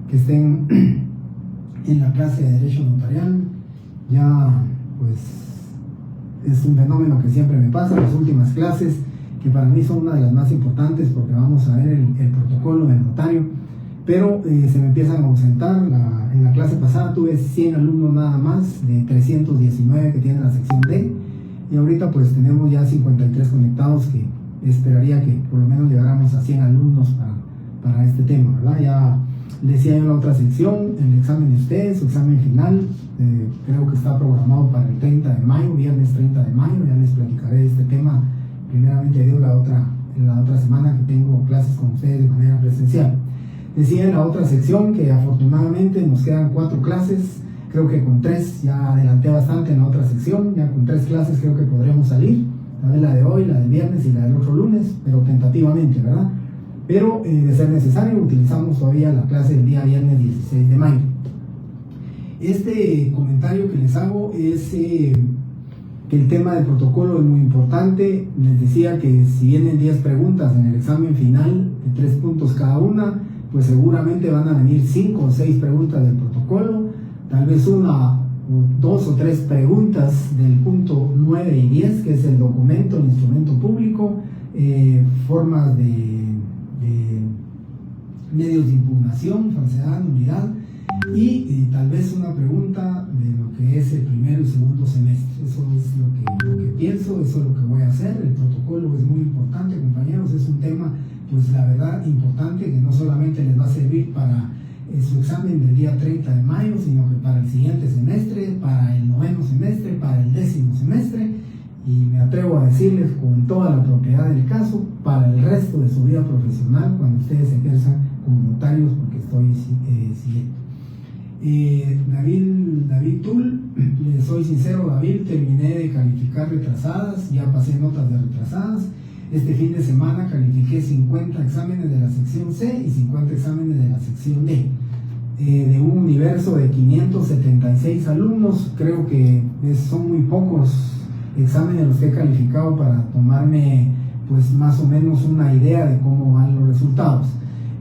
que estén en la clase de Derecho Notarial. Ya pues es un fenómeno que siempre me pasa, las últimas clases, que para mí son una de las más importantes porque vamos a ver el protocolo del notario, pero se me empiezan a ausentar. En la clase pasada tuve 100 alumnos nada más de 319 que tienen la sección D, y ahorita pues tenemos ya 53 conectados, que esperaría que por lo menos llegáramos a 100 alumnos para este tema, ¿verdad? Ya decía yo en la otra sección, el examen de ustedes, su examen final, creo que está programado para el 30 de mayo, viernes 30 de mayo, ya les platicaré de este tema primeramente Dios en la otra semana que tengo clases con ustedes de manera presencial. Decía en la otra sección que afortunadamente nos quedan 4 clases, creo que con 3 ya adelanté bastante en la otra sección, ya con 3 clases creo que podremos salir, la de hoy, la del viernes y la del otro lunes, pero tentativamente, ¿verdad? Pero de ser necesario utilizamos todavía la clase del día viernes 16 de mayo. Este comentario que les hago es que el tema del protocolo es muy importante. Les decía que si vienen 10 preguntas en el examen final, de 3 puntos cada una, pues seguramente van a venir 5 o 6 preguntas del protocolo, tal vez 1 o 2 o 3 preguntas del punto 9 y 10, que es el documento, el instrumento público, formas de medios de impugnación, falsedad, nulidad, y tal vez una pregunta de lo que es el primero y segundo semestre. Eso es lo que pienso, eso es lo que voy a hacer. El protocolo es muy importante, compañeros, es un tema, pues la verdad, importante, que no solamente les va a servir para su examen del día 30 de mayo, sino que para el siguiente semestre, para el 9º semestre, para el 10º semestre, y me atrevo a decirles con toda la propiedad del caso, para el resto de su vida profesional, cuando ustedes ejerzan como notarios, porque estoy siguiendo. David Tull, les soy sincero, David, terminé de calificar retrasadas, ya pasé notas de retrasadas. Este fin de semana califiqué 50 exámenes de la sección C y 50 exámenes de la sección D. De un universo de 576 alumnos, creo que son muy pocos exámenes los que he calificado para tomarme pues más o menos una idea de cómo van los resultados.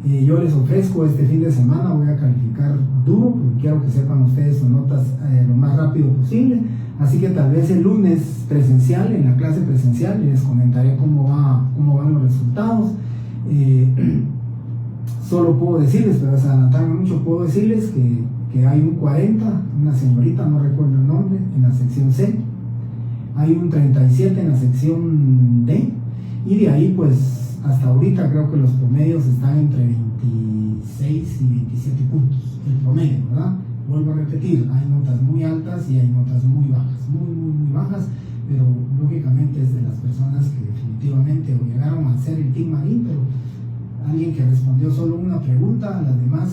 Yo les ofrezco este fin de semana, voy a calificar duro, porque quiero que sepan ustedes sus notas lo más rápido posible, así que tal vez el lunes presencial, en la clase presencial, les comentaré cómo van los resultados. Solo puedo decirles, pero es adelantarme mucho, puedo decirles que hay un 40, una señorita, no recuerdo el nombre, en la sección C, hay un 37 en la sección D, y de ahí pues hasta ahorita creo que los promedios están entre 26 y 27 puntos, el promedio, ¿verdad? Vuelvo a repetir, hay notas muy altas y hay notas muy bajas, muy bajas, pero lógicamente es de las personas que definitivamente o llegaron a hacer el TIC Marín, pero alguien que respondió solo una pregunta, las demás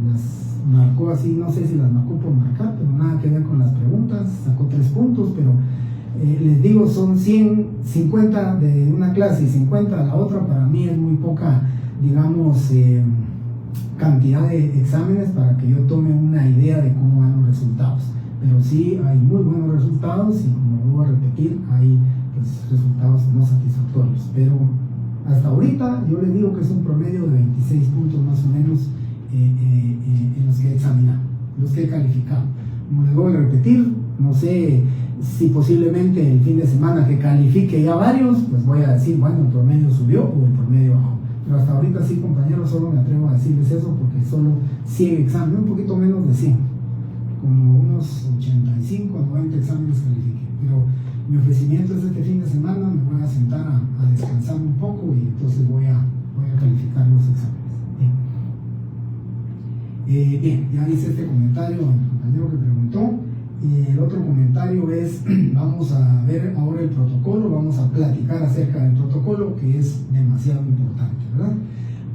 las marcó así, no sé si las marcó por marcar, pero nada que ver con las preguntas, sacó 3 puntos, pero les digo, son 150 de una clase y 50 de la otra. Para mí es muy poca, digamos, cantidad de exámenes para que yo tome una idea de cómo van los resultados, pero sí hay muy buenos resultados y, como voy a repetir, hay pues, resultados no satisfactorios, pero hasta ahorita yo les digo que es un promedio de 26 puntos más o menos en los que he examinado, los que he calificado. Como les voy a repetir, no sé si posiblemente el fin de semana que califique ya varios, pues voy a decir, bueno, el promedio subió o el promedio bajó. Pero hasta ahorita sí, compañeros, solo me atrevo a decirles eso porque solo 100 exámenes, un poquito menos de 100, como unos 85 o 90 exámenes califiqué. Pero mi ofrecimiento es este fin de semana, me voy a sentar a descansar un poco y entonces voy a calificar los exámenes. Bien, ya hice este comentario al compañero que preguntó. El otro comentario es, vamos a ver ahora el protocolo, vamos a platicar acerca del protocolo, que es demasiado importante, ¿verdad?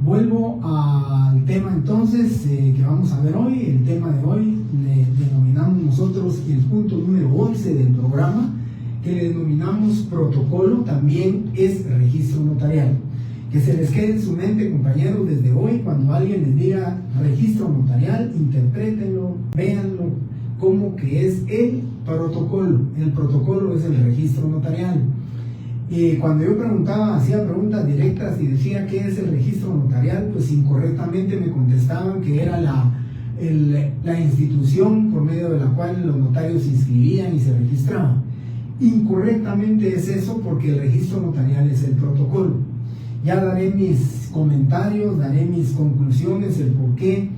Vuelvo al tema entonces que vamos a ver hoy. El tema de hoy le denominamos nosotros el punto número 11 del programa, que le denominamos protocolo, también es registro notarial. Que se les quede en su mente, compañeros, desde hoy, cuando alguien les diga registro notarial, interprétenlo, véanlo como que es el protocolo. El protocolo es el registro notarial. Cuando yo hacía preguntas directas y decía qué es el registro notarial, pues incorrectamente me contestaban que era la institución por medio de la cual los notarios se inscribían y se registraban. Incorrectamente es eso, porque el registro notarial es el protocolo. Ya daré mis comentarios, daré mis conclusiones, el por qué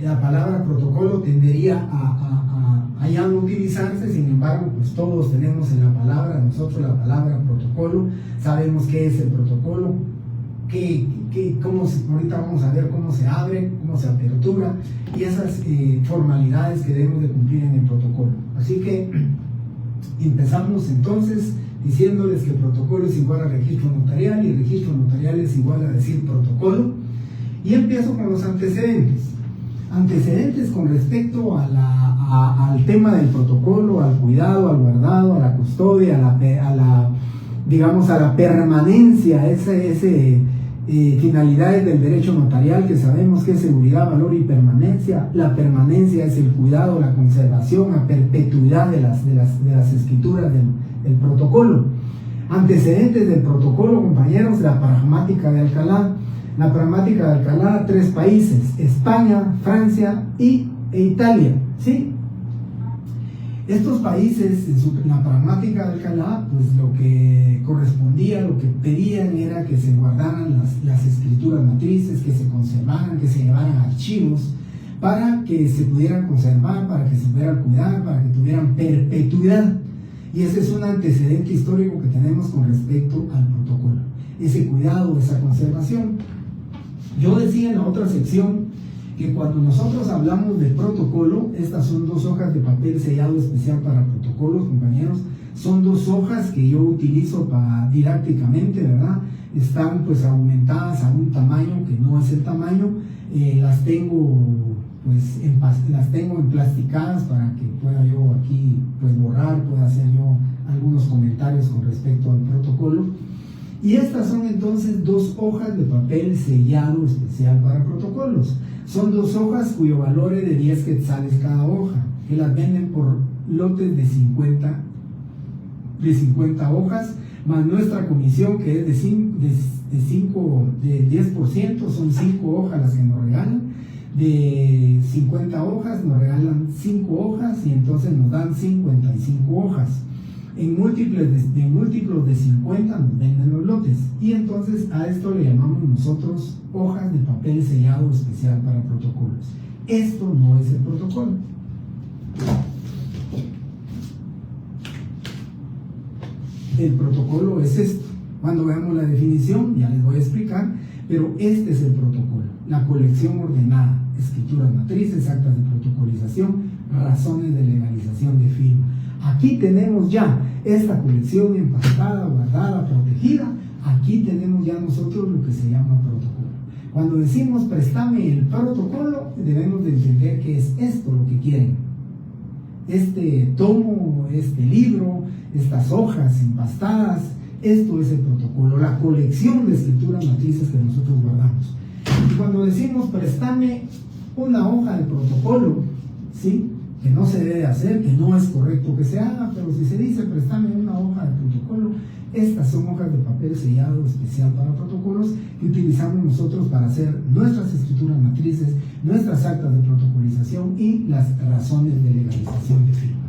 la palabra protocolo tendería a ya no utilizarse. Sin embargo, pues todos tenemos en la palabra, nosotros la palabra protocolo, sabemos qué es el protocolo, ahorita vamos a ver cómo se abre, cómo se apertura y esas formalidades que debemos de cumplir en el protocolo. Así que empezamos entonces diciéndoles que protocolo es igual a registro notarial y registro notarial es igual a decir protocolo. Y empiezo con los antecedentes. Antecedentes con respecto al tema del protocolo, al cuidado, al guardado, a la custodia, a la permanencia, finalidades del derecho notarial, que sabemos que es seguridad, valor y permanencia. La permanencia es el cuidado, la conservación, la perpetuidad de las escrituras del protocolo. Antecedentes del protocolo, compañeros, la pragmática de Alcalá. La pragmática de Alcalá, 3 países: España, Francia e Italia, ¿sí? Estos países, en la pragmática de Alcalá, pues lo que correspondía, lo que pedían era que se guardaran las escrituras matrices, que se conservaran, que se llevaran archivos, para que se pudieran conservar, para que se pudieran cuidar, para que tuvieran perpetuidad. Y ese es un antecedente histórico que tenemos con respecto al protocolo, ese cuidado, esa conservación. Yo decía en la otra sección que cuando nosotros hablamos de protocolo, estas son 2 hojas de papel sellado especial para protocolos, compañeros. Son 2 hojas que yo utilizo didácticamente, ¿verdad? Están pues aumentadas a un tamaño que no es el tamaño. Las tengo emplasticadas para que pueda yo aquí pues borrar, pueda hacer yo algunos comentarios con respecto al protocolo. Y estas son entonces 2 hojas de papel sellado especial para protocolos. Son 2 hojas cuyo valor es de 10 quetzales cada hoja, que las venden por lotes de 50 hojas, más nuestra comisión, que es de 10%, son 5 hojas las que nos regalan. De 50 hojas nos regalan 5 hojas y entonces nos dan 55 hojas. En múltiplos de 50 nos venden los lotes, y entonces a esto le llamamos nosotros hojas de papel sellado especial para protocolos. Esto no es el protocolo. El protocolo es esto. Cuando veamos la definición ya les voy a explicar, pero este es el protocolo: la colección ordenada, escrituras matrices, actas de protocolización, razones de legalización de firma. Aquí tenemos ya esta colección empastada, guardada, protegida. Aquí tenemos ya nosotros lo que se llama protocolo. Cuando decimos préstame el protocolo, debemos de entender que es esto lo que quieren. Este tomo, este libro, estas hojas empastadas, esto es el protocolo, la colección de escrituras matrices que nosotros guardamos. Y cuando decimos préstame una hoja de protocolo, ¿sí?, que no se debe hacer, que no es correcto que se haga, pero si se dice préstame una hoja de protocolo, estas son hojas de papel sellado especial para protocolos que utilizamos nosotros para hacer nuestras escrituras matrices, nuestras actas de protocolización y las razones de legalización de firma.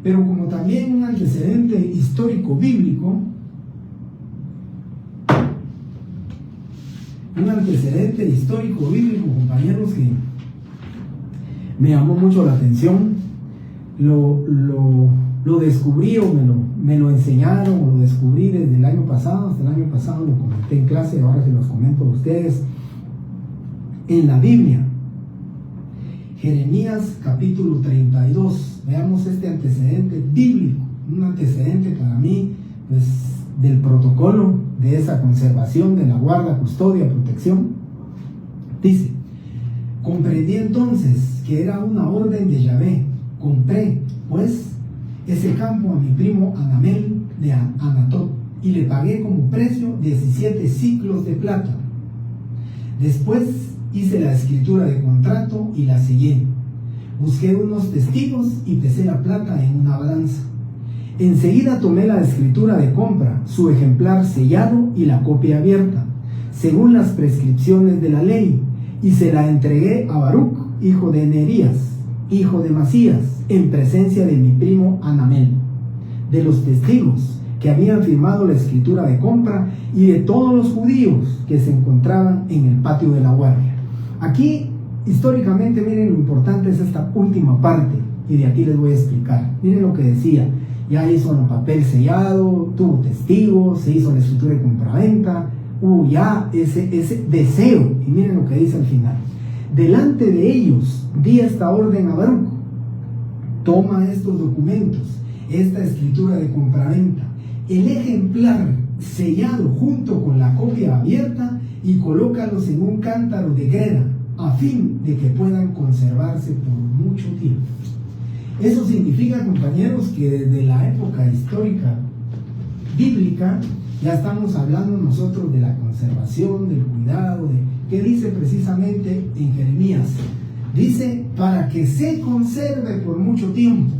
Pero como también un antecedente histórico bíblico, compañeros, que me llamó mucho la atención, lo descubrí o me lo enseñaron, o lo descubrí desde el año pasado. Hasta el año pasado lo comenté en clase, ahora se los comento a ustedes. En la Biblia, Jeremías capítulo 32, veamos este antecedente bíblico, un antecedente para mí pues del protocolo, de esa conservación, de la guarda, custodia, protección. Dice: comprendí entonces que era una orden de Yahvé. Compré pues ese campo a mi primo Anamel de Anatot y le pagué como precio 17 siclos de plata. Después hice la escritura de contrato y la sellé. Busqué unos testigos y pesé la plata en una balanza. Enseguida tomé la escritura de compra, su ejemplar sellado y la copia abierta, según las prescripciones de la ley, y se la entregué a Baruc, hijo de Nerías, hijo de Masías, en presencia de mi primo Anamel, de los testigos que habían firmado la escritura de compra y de todos los judíos que se encontraban en el patio de la guardia. Aquí, históricamente, miren lo importante es esta última parte, y de aquí les voy a explicar. Miren lo que decía: ya hizo el papel sellado, tuvo testigos, se hizo la escritura de compraventa, hubo ya ese deseo, y miren lo que dice al final: delante de ellos di esta orden a Baruc: toma estos documentos, esta escritura de compraventa, el ejemplar sellado junto con la copia abierta, y colócalos en un cántaro de greda, a fin de que puedan conservarse por mucho tiempo. Eso significa, compañeros, que desde la época histórica bíblica ya estamos hablando nosotros de la conservación, del cuidado, que dice precisamente en Jeremías. Dice, para que se conserve por mucho tiempo.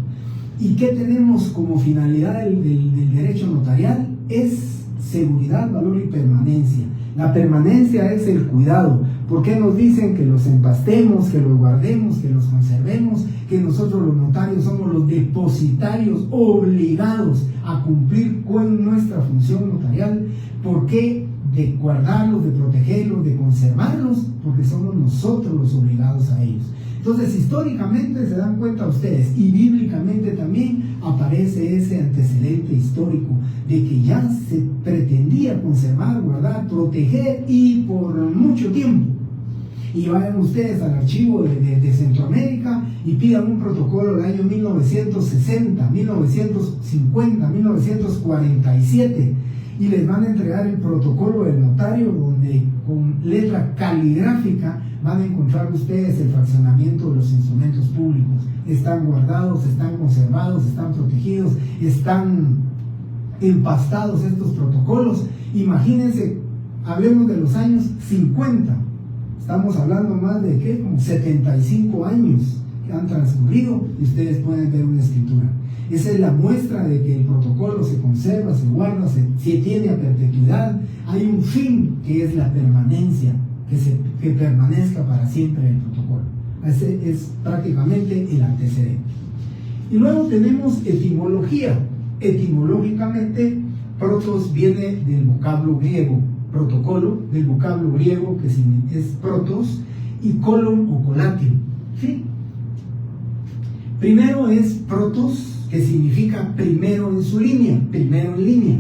¿Y qué tenemos como finalidad del derecho notarial? Es seguridad, valor y permanencia. La permanencia es el cuidado. ¿Por qué nos dicen que los empastemos, que los guardemos, que los conservemos? Que nosotros los notarios somos los depositarios obligados a cumplir con nuestra función notarial. ¿Por qué? De guardarlos, de protegerlos, de conservarlos, porque somos nosotros los obligados a ellos. Entonces, históricamente se dan cuenta ustedes, y bíblicamente también aparece ese antecedente histórico de que ya se pretendía conservar, guardar, proteger, y por mucho tiempo. Y vayan ustedes al archivo de Centroamérica y pidan un protocolo del año 1960, 1950, 1947, y les van a entregar el protocolo del notario, donde con letra caligráfica van a encontrar ustedes el fraccionamiento de los instrumentos públicos. Están guardados, están conservados, están protegidos, están empastados estos protocolos. Imagínense, hablemos de los años 50. Estamos hablando más de ¿qué? Como 75 años que han transcurrido, y ustedes pueden ver una escritura. Esa es la muestra de que el protocolo se conserva, se guarda, se tiene a perpetuidad. Hay un fin, que es la permanencia, que permanezca para siempre el protocolo. Ese es prácticamente el antecedente. Y luego tenemos etimología. Etimológicamente, protos viene del vocablo griego, protocolo, del vocablo griego que es protos, y colon o colatio. ¿Sí? Primero es protos, que significa primero en su línea, primero en línea.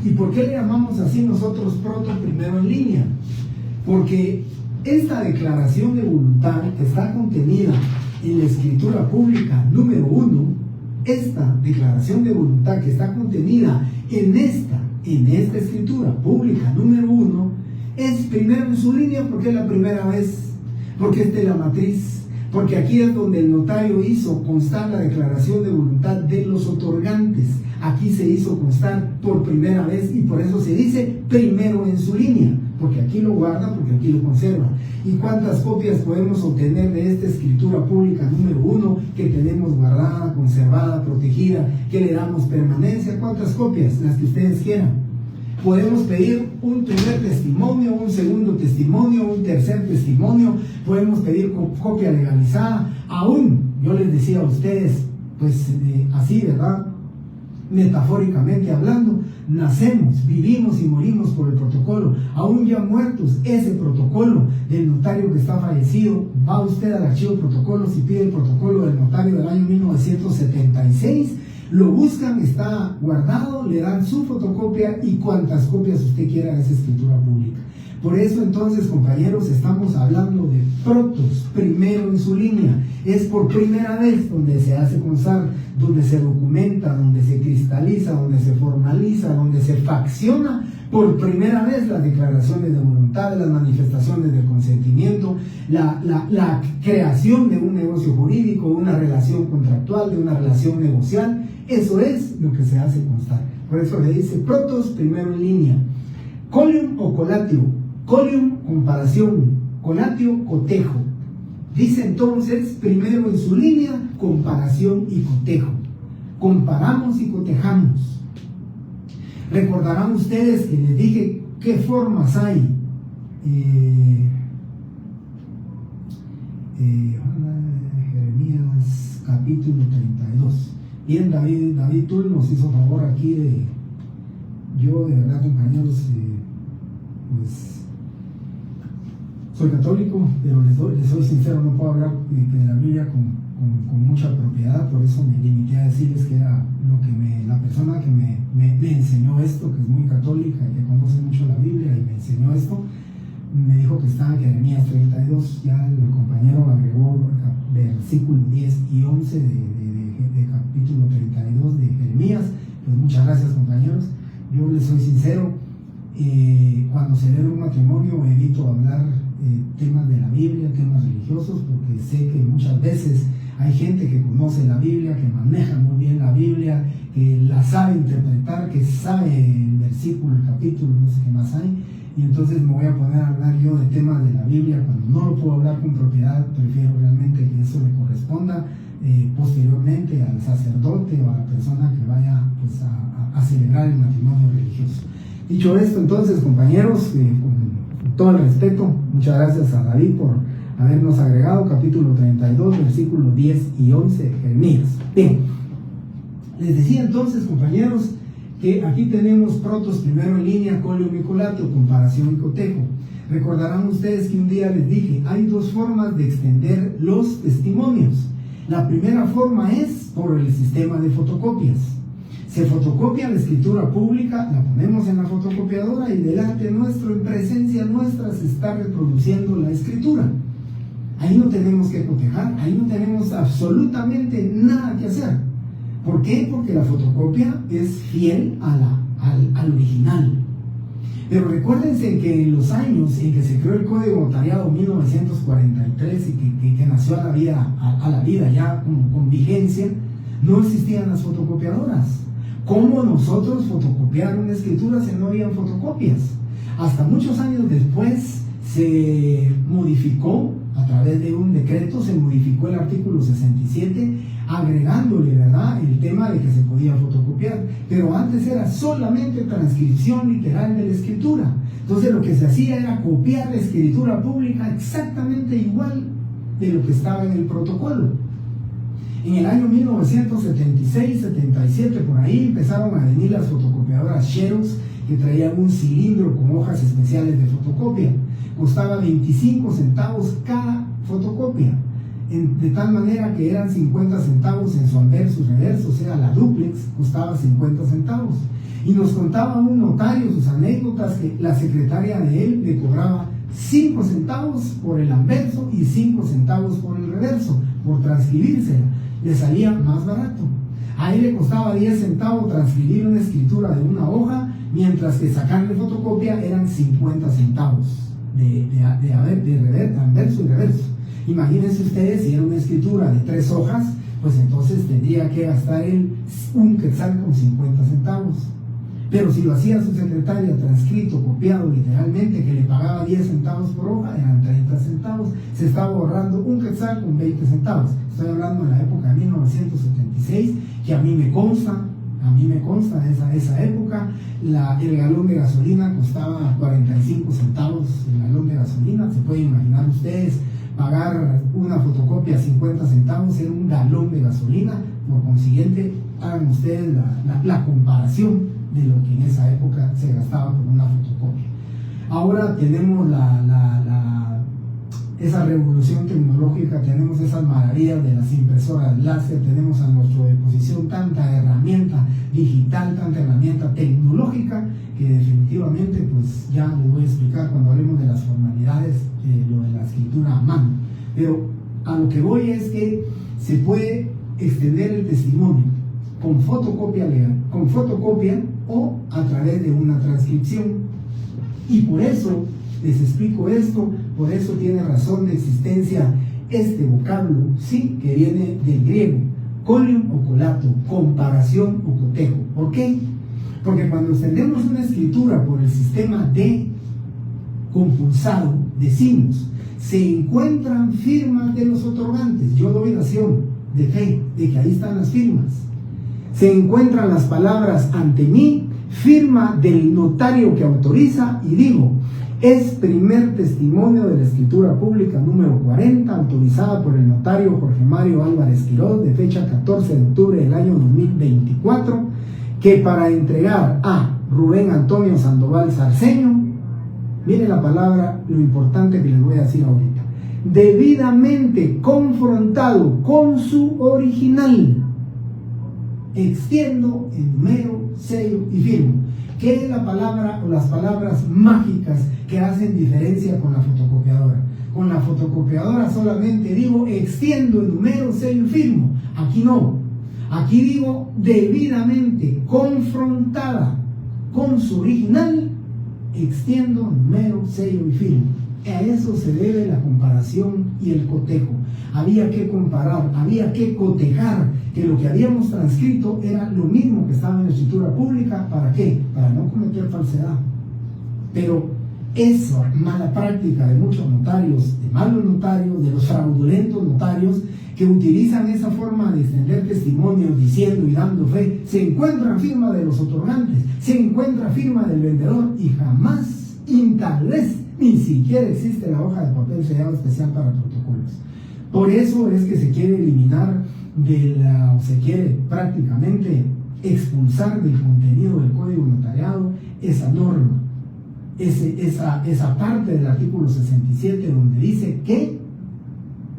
¿Y por qué le llamamos así nosotros proto, primero en línea? Porque esta declaración de voluntad que está contenida en la escritura pública número 1, esta declaración de voluntad que está contenida en esta escritura pública número 1, es primero en su línea, porque es la primera vez, porque esta es la matriz, porque aquí es donde el notario hizo constar la declaración de voluntad de los otorgantes. Aquí se hizo constar por primera vez, y por eso se dice primero en su línea, porque aquí lo guarda, porque aquí lo conserva. ¿Y cuántas copias podemos obtener de esta escritura pública número 1 que tenemos guardada, conservada, protegida, que le damos permanencia? ¿Cuántas copias? Las que ustedes quieran. Podemos pedir un primer testimonio, un segundo testimonio, un tercer testimonio, podemos pedir copia legalizada. Aún, yo les decía a ustedes, pues así, ¿verdad? Metafóricamente hablando, nacemos, vivimos y morimos por el protocolo. Aún ya muertos, ese protocolo del notario que está fallecido, va usted al archivo de protocolos y pide el protocolo del notario del año 1976, lo buscan, está guardado, le dan su fotocopia y cuantas copias usted quiera de esa escritura pública. Por eso entonces, compañeros, estamos hablando de protos, primero en su línea. Es por primera vez donde se hace constar, donde se documenta, donde se cristaliza, donde se formaliza, donde se facciona por primera vez las declaraciones de voluntad, las manifestaciones del consentimiento, la creación de un negocio jurídico, de una relación contractual, de una relación negocial. Eso es lo que se hace constar. Por eso le dice protos, primero en línea. Colium o colatio. Colium, comparación. Colatio, cotejo. Dice entonces, primero en su línea, comparación y cotejo. comparamos y cotejamos. Recordarán ustedes que les dije qué formas hay. Jeremías capítulo 32. Bien, David Tull nos hizo favor aquí yo de verdad, compañeros, pues soy católico, pero les soy sincero, no puedo hablar de la Biblia con mucha propiedad, por eso me limité a decirles que era lo que la persona que me enseñó esto, que es muy católica y que conoce mucho la Biblia y me enseñó esto, me dijo que estaba en Jeremías 32, ya el compañero agregó versículos 10 y 11 de capítulo 32 de Jeremías. Pues muchas gracias, compañeros. Yo les soy sincero, cuando celebro un matrimonio evito hablar temas de la Biblia, temas religiosos, porque sé que muchas veces hay gente que conoce la Biblia, que maneja muy bien la Biblia, que la sabe interpretar, que sabe el versículo, el capítulo, no sé qué más hay, y entonces me voy a poner a hablar yo de temas de la Biblia cuando no lo puedo hablar con propiedad. Prefiero realmente que eso le corresponda posteriormente al sacerdote o a la persona que vaya pues, a celebrar el matrimonio religioso. Dicho esto, entonces, compañeros, con todo el respeto, muchas gracias a David por habernos agregado capítulo 32, versículos 10 y 11 de Jeremías. Bien, les decía entonces, compañeros, que aquí tenemos protos primero en línea, colium y colato, comparación y cotejo. Recordarán ustedes que un día les dije, hay dos formas de extender los testimonios. La primera forma es por el sistema de fotocopias. Se fotocopia la escritura pública, la ponemos en la fotocopiadora y delante nuestro, en presencia nuestra, se está reproduciendo la escritura. Ahí no tenemos que cotejar, ahí no tenemos absolutamente nada que hacer. ¿Por qué? Porque la fotocopia es fiel al original. Pero recuérdense que en los años en que se creó el Código Notariado 1943 y que nació a la vida ya con vigencia, no existían las fotocopiadoras. ¿Cómo nosotros fotocopiar una escritura si no habían fotocopias? Hasta muchos años después se modificó, a través de un decreto, se modificó el artículo 67, agregándole, ¿verdad?, el tema de que se podía fotocopiar. Pero antes era solamente transcripción literal de la escritura. Entonces lo que se hacía era copiar la escritura pública exactamente igual de lo que estaba en el protocolo. En el año 1976-77, por ahí, empezaron a venir las fotocopiadoras Xerox, que traían un cilindro con hojas especiales de fotocopia. Costaba 25 centavos cada fotocopia, de tal manera que eran 50 centavos en su anverso y reverso, o sea, la dúplex costaba 50 centavos. Y nos contaba un notario sus anécdotas, que la secretaria de él le cobraba 5 centavos por el anverso y 5 centavos por el reverso, por transcribírsela. Le salía más barato. A él le costaba 10 centavos transcribir una escritura de una hoja, mientras que sacarle fotocopia eran 50 centavos de anverso y reverso. Imagínense ustedes, si era una escritura de 3 hojas, pues entonces tendría que gastar él un quetzal con 50 centavos. Pero si lo hacía su secretaria transcrito, copiado literalmente, que le pagaba 10 centavos por hoja, eran 30 centavos. Se estaba ahorrando un quetzal con 20 centavos. Estoy hablando de la época de 1976, que a mí me consta esa época, el galón de gasolina costaba 45 centavos el galón de gasolina. Se pueden imaginar ustedes, pagar una fotocopia 50 centavos era un galón de gasolina. Por consiguiente, hagan ustedes la comparación de lo que en esa época se gastaba por una fotocopia. Ahora tenemos esa revolución tecnológica, tenemos esas maravillas de las impresoras láser, tenemos a nuestra disposición tanta herramienta digital, tanta herramienta tecnológica, que definitivamente, pues ya les voy a explicar cuando hablemos de las formalidades, lo de la escritura a mano. Pero a lo que voy es que se puede extender el testimonio con fotocopia o a través de una transcripción. Y por eso les explico esto, por eso tiene razón de existencia este vocablo, sí, que viene del griego, colium o colato, comparación o cotejo. ¿Por qué? Porque cuando extendemos una escritura por el sistema de compulsado, decimos, se encuentran firmas de los otorgantes. Yo doy dación de fe de que ahí están las firmas. se encuentran las palabras ante mí, firma del notario que autoriza, y digo, es primer testimonio de la escritura pública número 40, autorizada por el notario Jorge Mario Álvarez Quiroz, de fecha 14 de octubre del año 2024, que para entregar a Rubén Antonio Sandoval Sarceño, mire la palabra, lo importante que les voy a decir ahorita, debidamente confrontado con su original, extiendo, enumero, sello y firmo. ¿Qué es la palabra o las palabras mágicas que hacen diferencia con la fotocopiadora? Con la fotocopiadora solamente digo extiendo, enumero, sello y firmo. Aquí no. Aquí digo debidamente confrontada con su original, extiendo, enumero, sello y firmo. A eso se debe la comparación y el cotejo. Había que comparar, había que cotejar que lo que habíamos transcrito era lo mismo que estaba en la escritura pública. ¿Para qué? Para no cometer falsedad. Pero esa mala práctica de muchos notarios, de malos notarios, de los fraudulentos notarios, que utilizan esa forma de extender testimonios diciendo y dando fe, se encuentra firma de los otorgantes, se encuentra firma del vendedor y jamás, tal vez, ni siquiera existe la hoja de papel sellado especial para protocolos. Por eso es que se quiere eliminar o se quiere prácticamente expulsar del contenido del Código Notariado esa norma, esa parte del artículo 67 donde dice que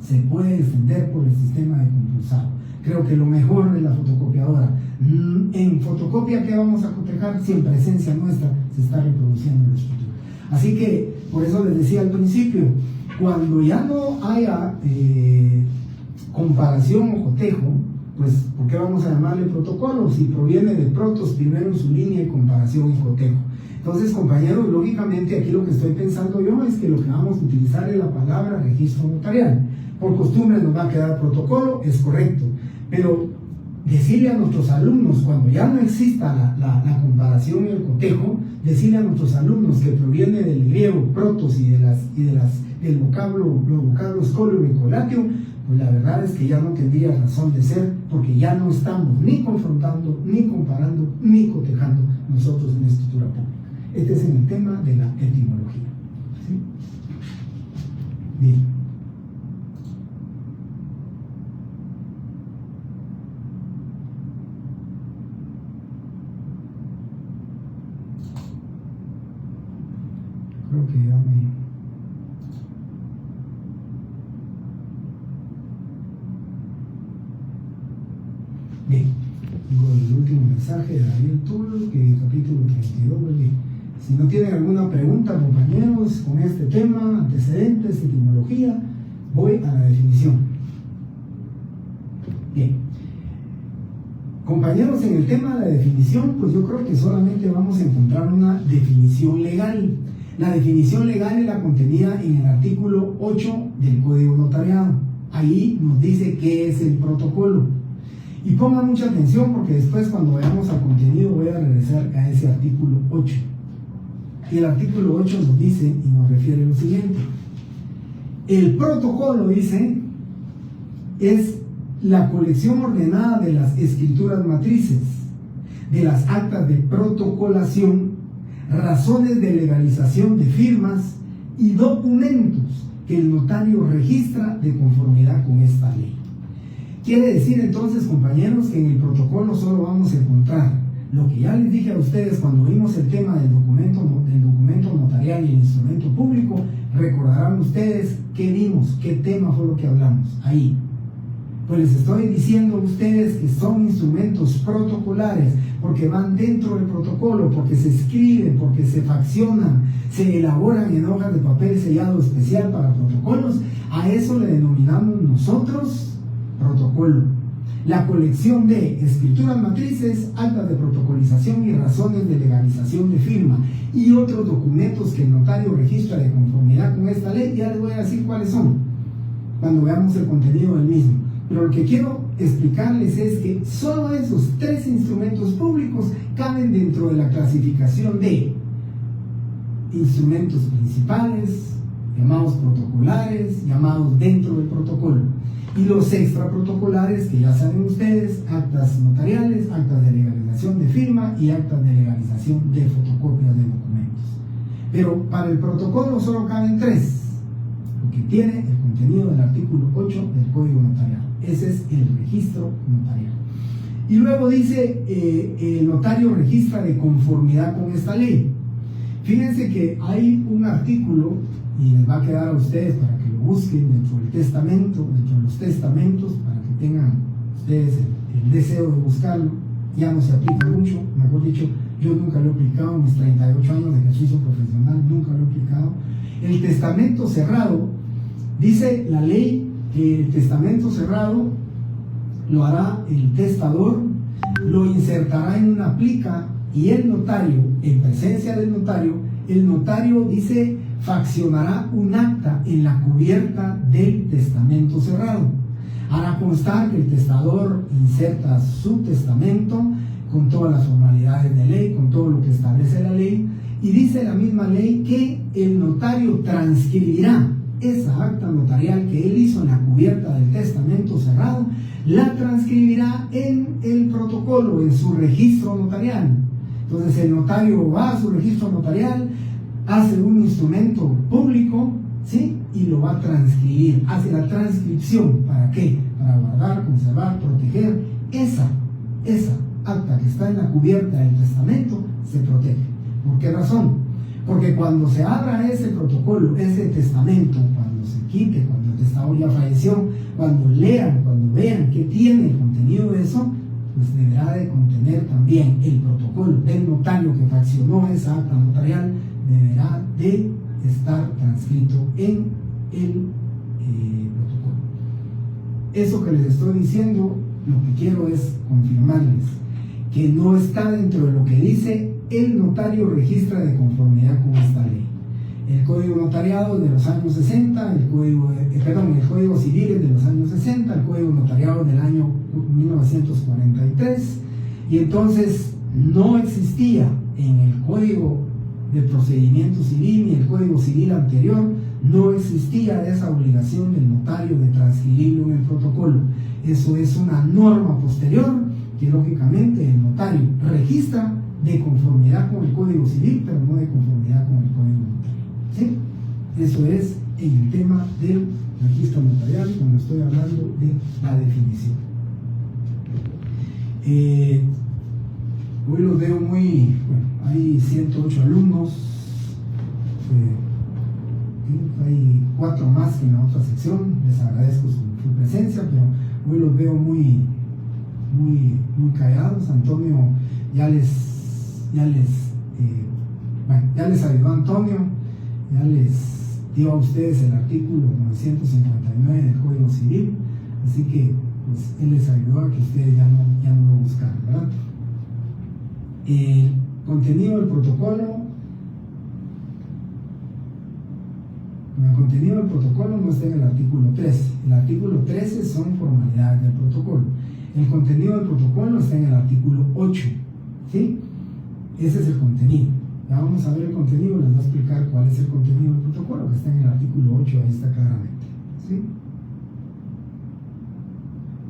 se puede extender por el sistema de compulsado. Creo que lo mejor de la fotocopiadora, en fotocopia que vamos a cotejar, si en presencia nuestra se está reproduciendo la escritura. Así que, por eso les decía al principio, cuando ya no haya comparación o cotejo, pues, ¿por qué vamos a llamarle protocolo? Si proviene de protos, primero en su línea y comparación y cotejo. Entonces, compañeros, lógicamente aquí lo que estoy pensando yo es que lo que vamos a utilizar es la palabra registro notarial. Por costumbre nos va a quedar protocolo, es correcto, pero decirle a nuestros alumnos, cuando ya no exista la comparación y el cotejo, decirle a nuestros alumnos que proviene del griego protos y del vocablo, los vocablos colio y colatio, pues la verdad es que ya no tendría razón de ser, porque ya no estamos ni confrontando, ni comparando, ni cotejando nosotros en la escritura pública. Este es en el tema de la etimología. ¿Sí? Bien. Creo que ya me... Bien, tengo el último mensaje de David Tull, que capítulo 32, bien. Si no tienen alguna pregunta, compañeros, con este tema, antecedentes, etimología, voy a la definición. Bien. Compañeros, en el tema de la definición, pues yo creo que solamente vamos a encontrar una definición legal. La definición legal es la contenida en el artículo 8 del Código Notariado. Ahí nos dice qué es el protocolo. Y pongan mucha atención porque después cuando veamos al contenido voy a regresar a ese artículo 8. Y el artículo 8 nos dice y nos refiere a lo siguiente. El protocolo, dice, es la colección ordenada de las escrituras matrices, de las actas de protocolación, razones de legalización de firmas y documentos que el notario registra de conformidad con esta ley. Quiere decir entonces, compañeros, que en el protocolo solo vamos a encontrar lo que ya les dije a ustedes cuando vimos el tema del documento notarial y el instrumento público. Recordarán ustedes qué vimos, qué tema fue lo que hablamos ahí. Pues les estoy diciendo a ustedes que son instrumentos protocolares porque van dentro del protocolo, porque se escriben, porque se faccionan, se elaboran en hojas de papel sellado especial para protocolos. A eso le denominamos nosotros protocolo. La colección de escrituras matrices, actas de protocolización y razones de legalización de firma y otros documentos que el notario registra de conformidad con esta ley. Ya les voy a decir cuáles son cuando veamos el contenido del mismo. Pero lo que quiero explicarles es que solo esos tres instrumentos públicos caben dentro de la clasificación de instrumentos principales, llamados protocolares, llamados dentro del protocolo. Y los extraprotocolares, que ya saben ustedes, actas notariales, actas de legalización de firma y actas de legalización de fotocopias de documentos. Pero para el protocolo solo caben 3, lo que tiene el contenido del artículo 8 del Código Notarial. Ese es el registro notarial. Y luego dice, el notario registra de conformidad con esta ley. Fíjense que hay un artículo, y les va a quedar a ustedes para que lo busquen dentro del testamento, dentro de los testamentos, para que tengan ustedes el deseo de buscarlo. Ya no se aplica mucho, mejor dicho, yo nunca lo he aplicado en mis 38 años de ejercicio profesional, nunca lo he aplicado. El testamento cerrado, dice la ley que el testamento cerrado lo hará el testador, lo insertará en una plica y el notario, en presencia del notario, el notario dice faccionará un acta en la cubierta del testamento cerrado. Hará constar que el testador inserta su testamento con todas las formalidades de ley, con todo lo que establece la ley, y dice la misma ley que el notario transcribirá esa acta notarial que él hizo en la cubierta del testamento cerrado, la transcribirá en el protocolo, en su registro notarial. Entonces el notario va a su registro notarial, hace un instrumento público, ¿sí? Y lo va a transcribir, hace la transcripción. ¿Para qué? Para guardar, conservar, proteger esa acta que está en la cubierta del testamento, se protege. ¿Por qué razón? Porque cuando se abra ese protocolo, ese testamento, cuando se quite, cuando el testador ya falleció, cuando lean, cuando vean qué tiene el contenido de eso, pues deberá de contener también el protocolo del notario que fraccionó esa acta notarial, deberá de estar transcrito en el protocolo. Eso que les estoy diciendo, lo que quiero es confirmarles que no está dentro de lo que dice el notario registra de conformidad con esta ley. El Código Notariado de los años 60, el Código Civil es de los años 60, el Código Notariado del año 1943, y entonces no existía en el Código de Procedimiento Civil ni el Código Civil anterior, no existía esa obligación del notario de transcribirlo en el protocolo. Eso es una norma posterior que lógicamente el notario registra de conformidad con el Código Civil, pero no de conformidad con el Código Notarial. ¿Sí? Eso es en el tema del registro notarial, cuando estoy hablando de la definición. Hoy los veo muy, hay 108 alumnos, hay 4 más que en la otra sección, les agradezco su presencia, pero hoy los veo muy callados. Antonio ya les ayudó Antonio, ya les dio a ustedes el artículo 959 del Código Civil, así que pues él les ayudó a que ustedes ya no lo buscaran, ¿verdad? El contenido del protocolo no está en el artículo 13. El artículo 13 son formalidades del protocolo. El contenido del protocolo está en el artículo 8, ¿sí? Ese es el contenido. Ya vamos a ver el contenido, les voy a explicar cuál es el contenido del protocolo, que está en el artículo 8, ahí está claramente, ¿sí?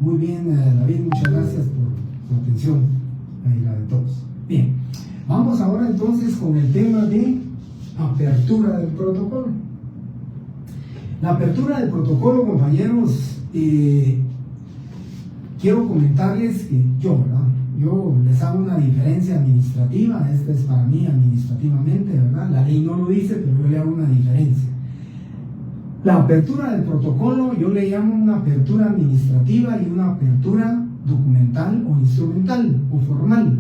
Muy bien, David, muchas gracias por su atención, y la de todos. Bien, vamos ahora entonces con el tema de apertura del protocolo. La apertura del protocolo, compañeros, quiero comentarles que yo les hago una diferencia administrativa. Esta es para mí administrativamente, ¿verdad? La ley no lo dice, pero yo le hago una diferencia. La apertura del protocolo yo le llamo una apertura administrativa y una apertura documental o instrumental o formal.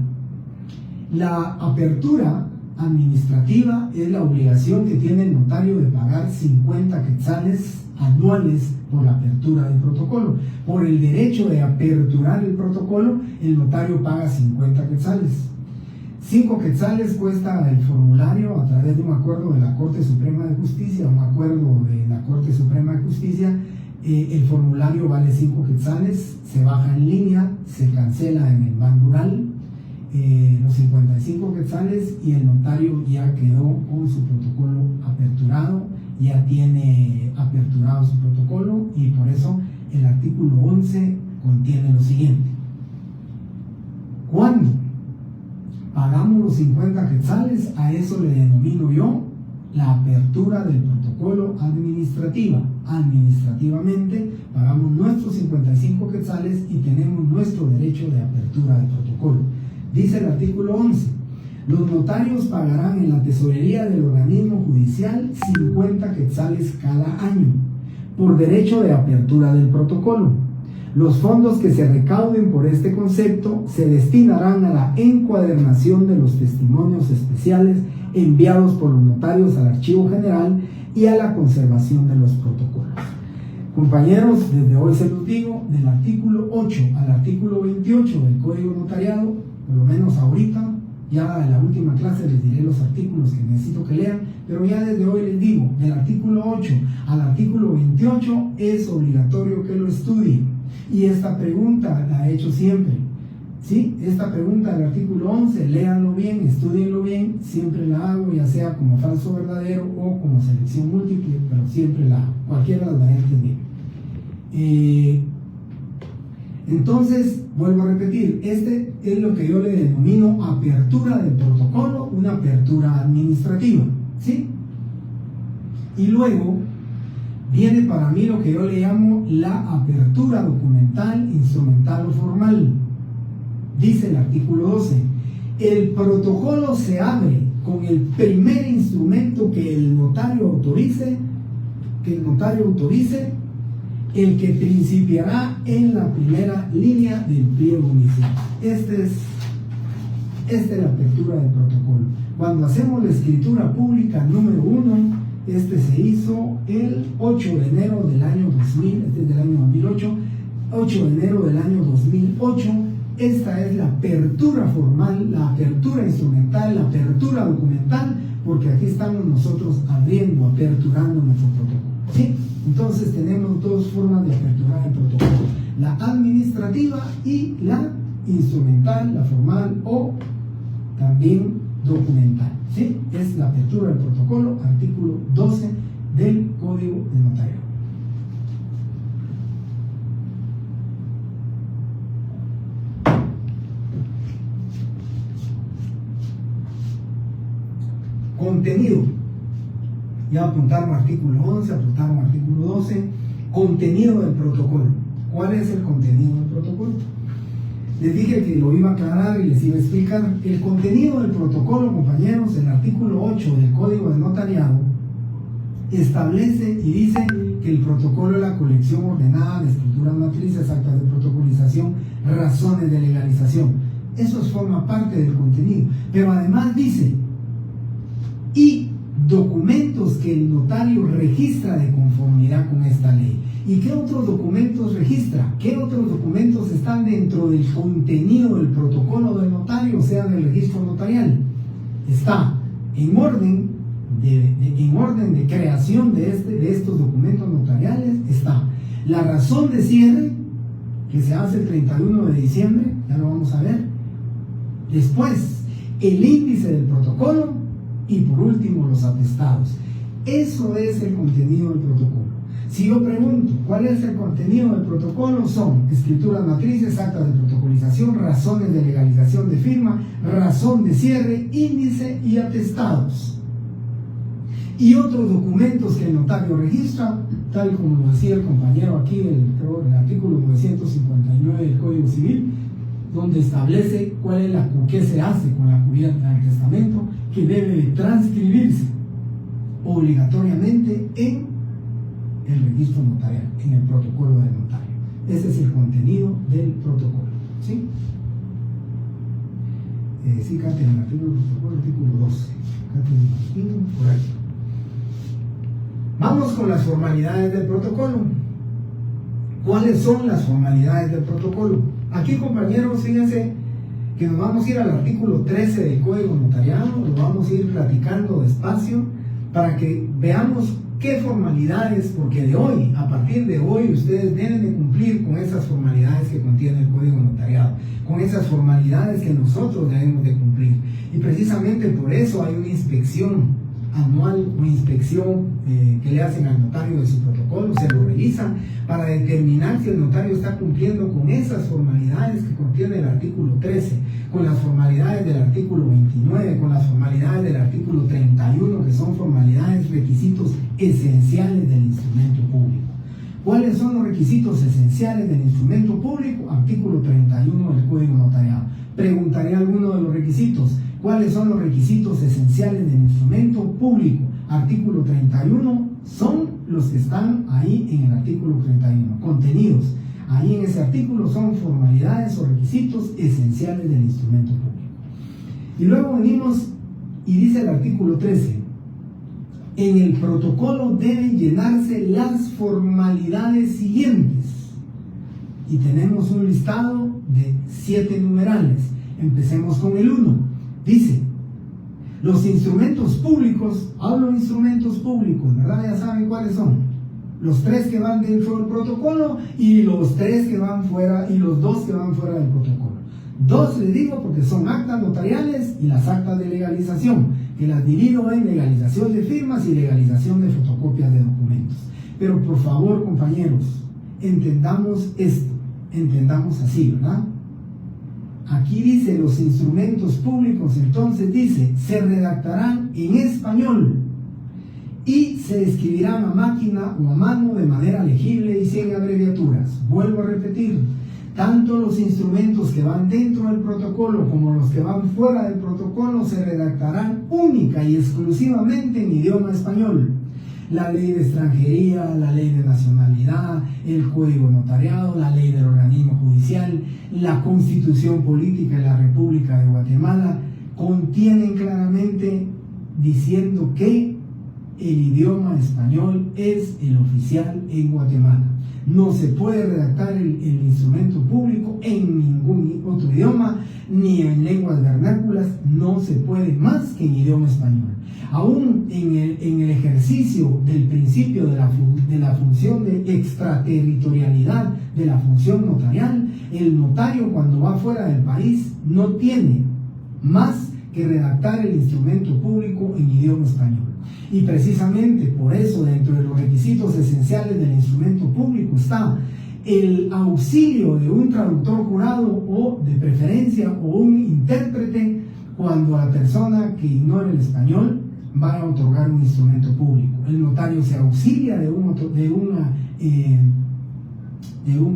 La apertura administrativa es la obligación que tiene el notario de pagar 50 quetzales anuales por la apertura del protocolo. Por el derecho de aperturar el protocolo, el notario paga 50 quetzales. 5 quetzales cuesta el formulario a través de un acuerdo de la Corte Suprema de Justicia, un acuerdo de la Corte Suprema de Justicia. El formulario vale 5 quetzales, se baja en línea, se cancela en el bandural los 55 quetzales y el notario ya quedó con su protocolo aperturado, ya tiene aperturado su protocolo y por eso el artículo 11 contiene lo siguiente. Cuando pagamos los 50 quetzales, a eso le denomino yo la apertura del protocolo administrativa. Administrativamente pagamos nuestros 55 quetzales y tenemos nuestro derecho de apertura del protocolo. Dice el artículo 11, los notarios pagarán en la tesorería del organismo judicial 50 quetzales cada año por derecho de apertura del protocolo. Los fondos que se recauden por este concepto se destinarán a la encuadernación de los testimonios especiales enviados por los notarios al Archivo General y a la conservación de los protocolos. Compañeros, desde hoy se los digo, del artículo 8 al artículo 28 del Código Notariado, por lo menos ahorita, ya en la última clase les diré los artículos que necesito que lean, pero ya desde hoy les digo, del artículo 8 al artículo 28 es obligatorio que lo estudien. Y esta pregunta la he hecho siempre, ¿sí? Esta pregunta del artículo 11, léanlo bien, estudienlo bien, siempre la hago, ya sea como falso verdadero o como selección múltiple, pero siempre la hago, cualquiera de las variantes bien. Entonces, vuelvo a repetir, este es lo que yo le denomino apertura del protocolo, una apertura administrativa, ¿sí? Y luego viene para mí lo que yo le llamo la apertura documental, instrumental o formal. Dice el artículo 12, el protocolo se abre con el primer instrumento que el notario autorice, el que principiará en la primera línea del pliego inicial. Esta es la apertura del protocolo. Cuando hacemos la escritura pública número 1, este se hizo el 8 de enero del año 2000, este es del año 2008, 8 de enero del año 2008. Esta es la apertura formal, la apertura instrumental, la apertura documental, porque aquí estamos nosotros aperturando nuestro protocolo, ¿sí? Entonces tenemos dos formas de aperturar el protocolo, la administrativa y la instrumental, la formal o también documental, ¿sí? Es la apertura del protocolo, artículo 12 del Código de Notariado. Contenido. Ya apuntaron artículo 11, apuntaron artículo 12. Contenido del protocolo. ¿Cuál es el contenido del protocolo? Les dije que lo iba a aclarar y les iba a explicar. El contenido del protocolo, compañeros, el artículo 8 del Código de Notariado establece y dice que el protocolo es la colección ordenada de escrituras matrices, actas de protocolización, razones de legalización. Eso forma parte del contenido. Pero además dice, y documentos que el notario registra de conformidad con esta ley. ¿Y qué otros documentos registra? ¿Qué otros documentos están dentro del contenido del protocolo del notario, o sea, del registro notarial? Está en orden de creación de estos documentos notariales, está la razón de cierre, que se hace el 31 de diciembre, ya lo vamos a ver. Después, el índice del protocolo y por último, los atestados. Eso es el contenido del protocolo. Si yo pregunto, ¿cuál es el contenido del protocolo? Son escrituras matrices, actas de protocolización, razones de legalización de firma, razón de cierre, índice y atestados. Y otros documentos que el notario registra, tal como lo decía el compañero aquí, el artículo 959 del Código Civil, donde establece qué se hace con la cubierta del testamento, que debe de transcribirse obligatoriamente en el registro notarial, en el protocolo del notario. Ese es el contenido del protocolo, ¿sí? Sí, Cate, en el artículo 12. Cate, por ahí. Vamos con las formalidades del protocolo. ¿Cuáles son las formalidades del protocolo? Aquí, compañeros, fíjense que nos vamos a ir al artículo 13 del Código Notariado, lo vamos a ir platicando despacio para que veamos qué formalidades, porque a partir de hoy, ustedes deben de cumplir con esas formalidades que contiene el Código Notariado, con esas formalidades que nosotros debemos de cumplir. Y precisamente por eso hay una inspección anual, una inspección que le hacen al notario de su protocolo, se lo revisa. utiliza para determinar si el notario está cumpliendo con esas formalidades que contiene el artículo 13, con las formalidades del artículo 29, con las formalidades del artículo 31, que son formalidades, requisitos esenciales del instrumento público. ¿Cuáles son los requisitos esenciales del instrumento público? Artículo 31 del Código Notariado. Preguntaré alguno de los requisitos. ¿Cuáles son los requisitos esenciales del instrumento público? Artículo 31 son los que están ahí en el artículo 31. Contenidos. Ahí en ese artículo son formalidades o requisitos esenciales del instrumento público. Y luego venimos y dice el artículo 13. En el protocolo deben llenarse las formalidades siguientes. Y tenemos un listado de 7 numerales. Empecemos con el 1. Dice, los instrumentos públicos, hablo de instrumentos públicos, ¿verdad? Ya saben cuáles son. Los 3 que van dentro del protocolo y los 3 que van fuera y los 2 que van fuera del protocolo. 2 les digo porque son actas notariales y las actas de legalización, que las divido en legalización de firmas y legalización de fotocopias de documentos. Pero por favor, compañeros, entendamos esto, entendamos así, ¿verdad? Aquí dice los instrumentos públicos, entonces dice, se redactarán en español y se escribirán a máquina o a mano de manera legible y sin abreviaturas. Vuelvo a repetir, tanto los instrumentos que van dentro del protocolo como los que van fuera del protocolo se redactarán única y exclusivamente en idioma español. La ley de extranjería, la ley de nacionalidad, el código notariado, la ley del organismo judicial, la constitución política de la República de Guatemala contienen claramente diciendo que el idioma español es el oficial en Guatemala. No se puede redactar el instrumento público en ningún otro idioma, ni en lenguas vernáculas, no se puede más que en idioma español. Aún en el ejercicio del principio de la función de extraterritorialidad de la función notarial, el notario cuando va fuera del país no tiene más que redactar el instrumento público en idioma español. Y precisamente por eso dentro de los requisitos esenciales del instrumento público está el auxilio de un traductor jurado o de preferencia o un intérprete cuando la persona que ignora el español va a otorgar un instrumento público. El notario se auxilia de un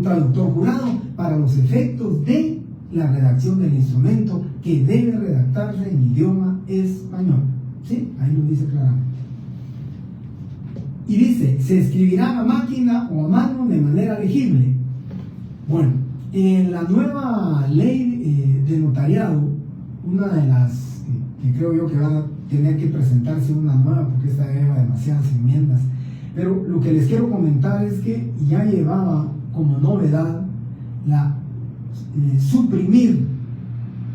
traductor jurado para los efectos de la redacción del instrumento que debe redactarse en idioma español. ¿Sí? Ahí lo dice claramente. Y dice, se escribirá a máquina o a mano de manera legible. Bueno, en la nueva ley de notariado, una de las que creo yo que van a tener que presentarse una nueva, porque esta lleva demasiadas enmiendas, pero lo que les quiero comentar es que ya llevaba como novedad la suprimir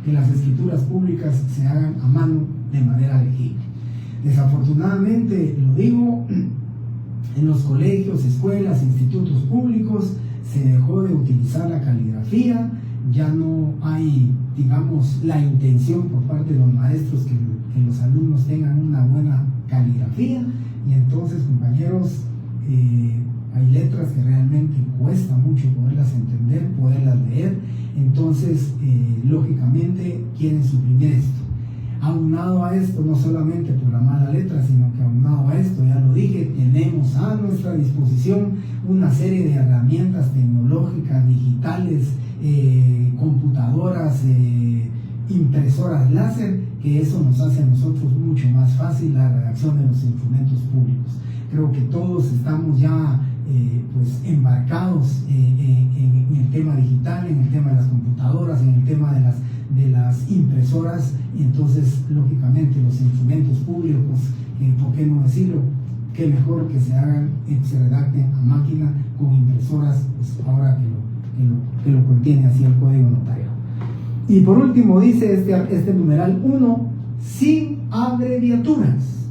que las escrituras públicas se hagan a mano de manera legible. Desafortunadamente, lo digo, en los colegios, escuelas, institutos públicos se dejó de utilizar la caligrafía, ya no hay, digamos, la intención por parte de los maestros que los alumnos tengan una buena caligrafía, y entonces, compañeros, hay letras que realmente cuesta mucho poderlas entender, poderlas leer, entonces lógicamente quieren suprimir esto. Aunado a esto, no solamente por la mala letra, sino que aunado a esto, ya lo dije, tenemos a nuestra disposición una serie de herramientas tecnológicas, digitales, computadoras, impresoras láser, que eso nos hace a nosotros mucho más fácil la redacción de los instrumentos públicos. Creo que todos estamos ya pues embarcados en el tema digital, en el tema de las computadoras, en el tema de las impresoras, y entonces lógicamente los instrumentos públicos, ¿por qué no decirlo? Qué mejor que se hagan, se redacten a máquina con impresoras, pues ahora que lo contiene así el código notarial. Y por último dice este numeral 1, sin abreviaturas.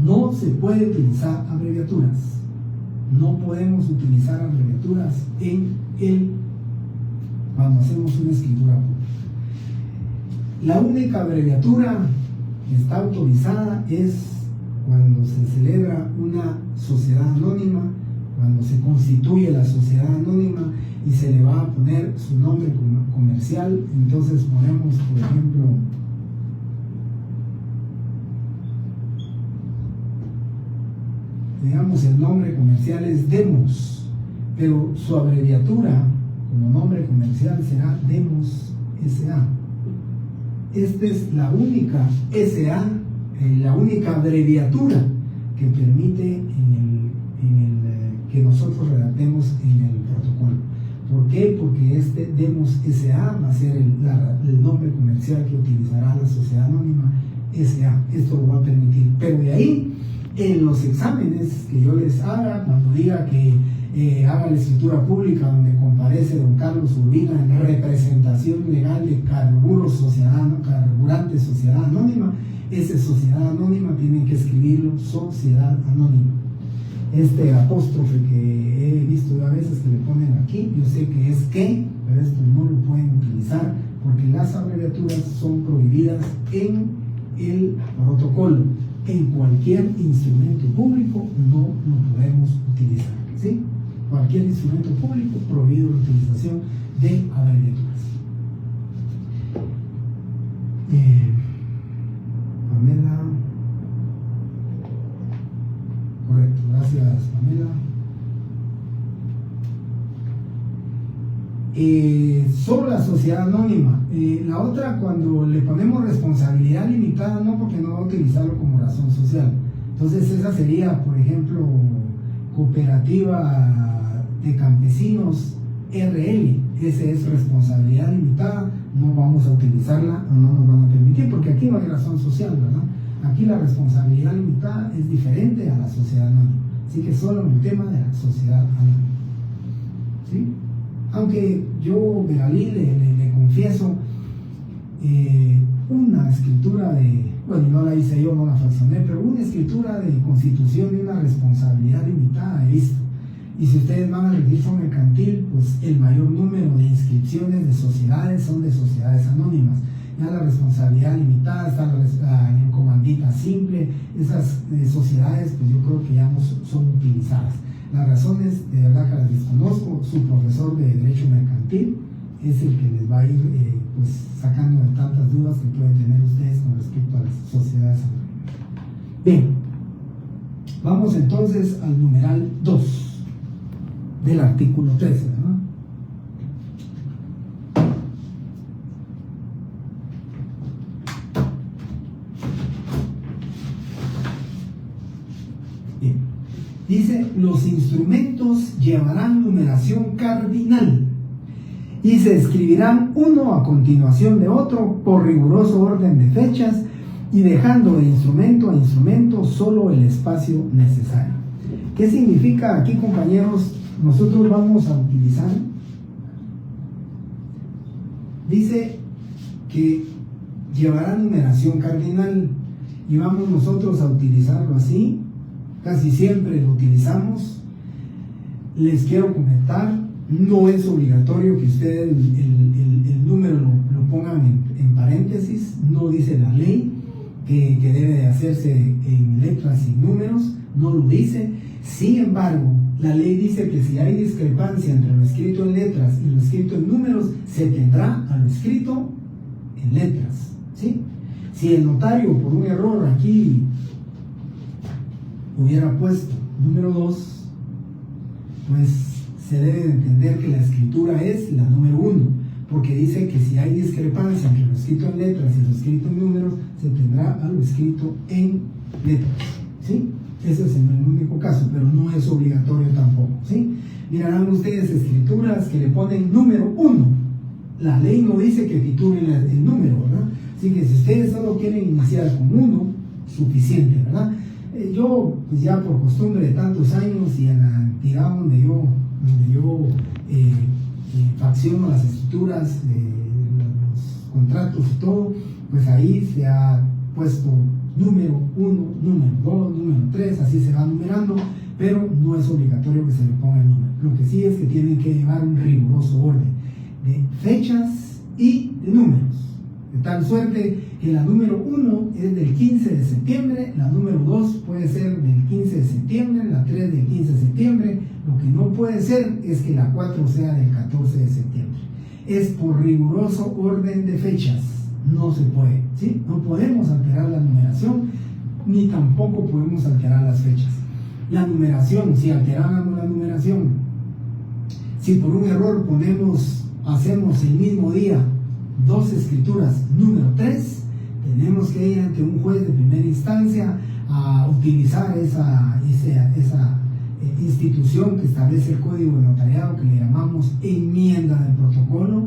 No se puede utilizar abreviaturas. No podemos utilizar abreviaturas cuando hacemos una escritura pública. La única abreviatura que está autorizada es cuando se celebra una sociedad anónima, cuando constituye la sociedad anónima y se le va a poner su nombre comercial. Entonces ponemos, por ejemplo, digamos, el nombre comercial es Demos, pero su abreviatura como nombre comercial será Demos S.A. Esta es la única S.A., la única abreviatura que permite que nosotros redactemos en el protocolo. ¿Por qué? Porque este Demos S.A. va a ser el nombre comercial que utilizará la sociedad anónima S.A. Esto lo va a permitir. Pero de ahí, en los exámenes que yo les haga, cuando diga que haga la escritura pública donde comparece don Carlos Urbina en representación legal de Carburantes Sociedad Anónima, esa sociedad anónima tienen que escribirlo Sociedad Anónima. Este apóstrofe que he visto yo a veces que le ponen aquí, yo sé que es que, pero esto no lo pueden utilizar porque las abreviaturas son prohibidas en el protocolo. En cualquier instrumento público no lo podemos utilizar, ¿sí? Cualquier instrumento público prohibido la utilización de abreviaturas. Pamela. Correcto, gracias Pamela. Sobre la sociedad anónima, la otra, cuando le ponemos responsabilidad limitada, no, porque no va a utilizarlo como razón social. Entonces esa sería, por ejemplo, Cooperativa de Campesinos RL, esa es responsabilidad limitada, no vamos a utilizarla o no nos van a permitir, porque aquí no hay razón social, ¿verdad? Aquí la responsabilidad limitada es diferente a la sociedad anónima, así que solo en el tema de la sociedad anónima, ¿sí? Aunque yo, Beralí, le confieso, una escritura bueno, no la hice yo, no la fraccioné, pero una escritura de constitución de una responsabilidad limitada he visto. Y si ustedes van al registro mercantil, pues el mayor número de inscripciones de sociedades son de sociedades anónimas. Ya la responsabilidad limitada, está en comandita simple, esas sociedades, pues yo creo que ya no son utilizadas. Las razones, de verdad que las desconozco. Su profesor de Derecho Mercantil es el que les va a ir pues, sacando de tantas dudas que pueden tener ustedes con respecto a las sociedades anónimas. Bien, vamos entonces al numeral 2 del artículo 13, ¿verdad? Bien. Dice, los instrumentos llevarán numeración cardinal y se escribirán uno a continuación de otro por riguroso orden de fechas y dejando de instrumento a instrumento solo el espacio necesario. ¿Qué significa aquí, compañeros? Nosotros vamos a utilizar, dice que llevará numeración cardinal y vamos nosotros a utilizarlo así. Casi siempre lo utilizamos. Les quiero comentar, no es obligatorio que ustedes el número lo pongan en paréntesis, no dice la ley que debe de hacerse en letras y números, no lo dice. Sin embargo, la ley dice que si hay discrepancia entre lo escrito en letras y lo escrito en números, se tendrá a lo escrito en letras, ¿sí? Si el notario por un error aquí hubiera puesto número 2, pues se debe de entender que la escritura es la número 1, porque dice que si hay discrepancia entre lo escrito en letras y lo escrito en números, se tendrá a lo escrito en letras, ¿sí? Ese es el único caso, pero no es obligatorio tampoco, ¿sí? Mirarán ustedes escrituras que le ponen número 1. La ley no dice que titulen el número, ¿verdad? Así que si ustedes solo quieren iniciar con 1, suficiente, ¿verdad? Yo, pues ya por costumbre de tantos años y en la entidad donde yo facciono las escrituras, los contratos y todo, pues ahí se ha puesto número 1, número 2, número 3, así se va numerando, pero no es obligatorio que se le ponga el número. Lo que sí es que tienen que llevar un riguroso orden de fechas y de números, de tal suerte que la número 1 es del 15 de septiembre, la número 2 puede ser del 15 de septiembre, la 3 del 15 de septiembre, Lo que no puede ser es que la 4 sea del 14 de septiembre. Es por riguroso orden de fechas. No se puede, ¿sí? No podemos alterar la numeración, ni tampoco podemos alterar las fechas. La numeración, si alteráramos la numeración, si por un error hacemos el mismo día 2 escrituras número 3, tenemos que ir ante un juez de primera instancia a utilizar esa institución que establece el código de notariado, que le llamamos enmienda del protocolo.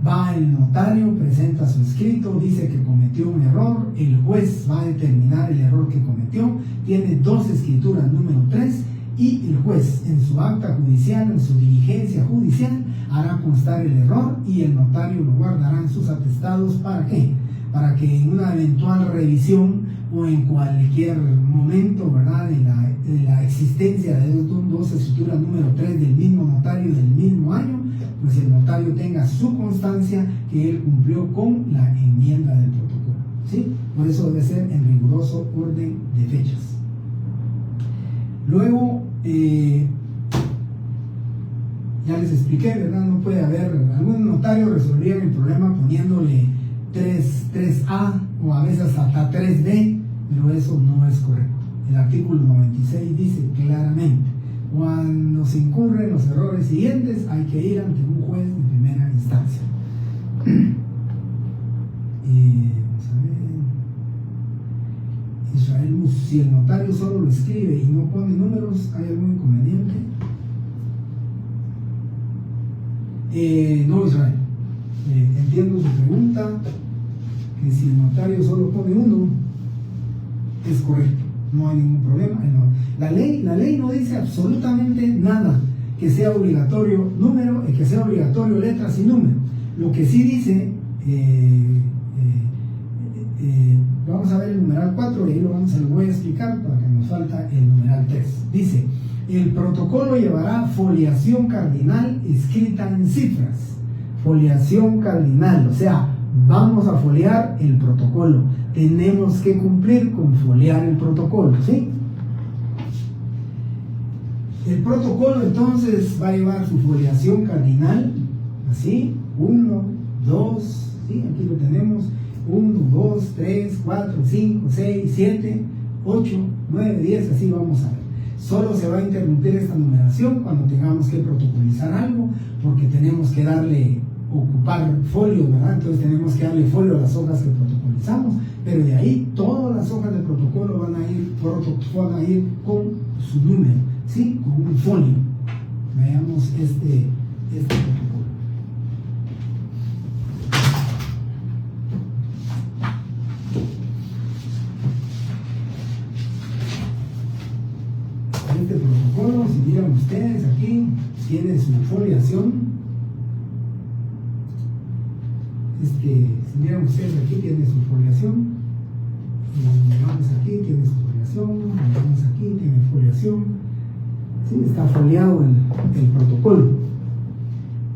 Va el notario, presenta su escrito, dice que cometió un error, el juez va a determinar el error que cometió, tiene 2 escrituras número 3 y el juez en su acta judicial, en su diligencia judicial, hará constar el error y el notario lo guardará en sus atestados. ¿Para qué? Para que en una eventual revisión o en cualquier momento, ¿verdad?, de la existencia de 2 escrituras número 3 del mismo notario del mismo año, pues el notario tenga su constancia que él cumplió con la enmienda del protocolo, ¿sí? Por eso debe ser en riguroso orden de fechas. Luego, ya les expliqué, ¿verdad? No puede haber, algún notario resolvería el problema poniéndole 3A o a veces hasta 3B, pero eso no es correcto. El artículo 96 dice claramente: cuando se incurren los errores siguientes, hay que ir ante un juez de primera instancia. Vamos a ver. Israel, si el notario solo lo escribe y no pone números, ¿hay algún inconveniente? No, Israel. Entiendo su pregunta, que si el notario solo pone 1, es correcto. No hay ningún problema. La ley no dice absolutamente nada que sea obligatorio número, que sea obligatorio letras y número. Lo que sí dice, vamos a ver el numeral 4 y ahí lo voy a explicar para que nos falta el numeral 3. Dice: el protocolo llevará foliación cardinal escrita en cifras. Foliación cardinal, o sea, vamos a foliar el protocolo. Tenemos que cumplir con foliar el protocolo, ¿sí? El protocolo entonces va a llevar su foliación cardinal, así, 1, 2, ¿sí? Aquí lo tenemos, 1, 2, 3, 4, 5, 6, 7, 8, 9, 10, así vamos a ver. Solo se va a interrumpir esta numeración cuando tengamos que protocolizar algo, porque tenemos que ocupar folio, ¿verdad? Entonces tenemos que darle folio a las hojas que protocolizamos, pero de ahí todas las hojas de protocolo van a ir con su número, ¿sí? Con un folio. Veamos este protocolo. Este protocolo, si miran ustedes aquí, tiene su foliación. Si miran ustedes aquí, tiene su foliación. Y miramos aquí, tiene su foliación. Miramos aquí, tiene foliación. Sí, está foliado el protocolo.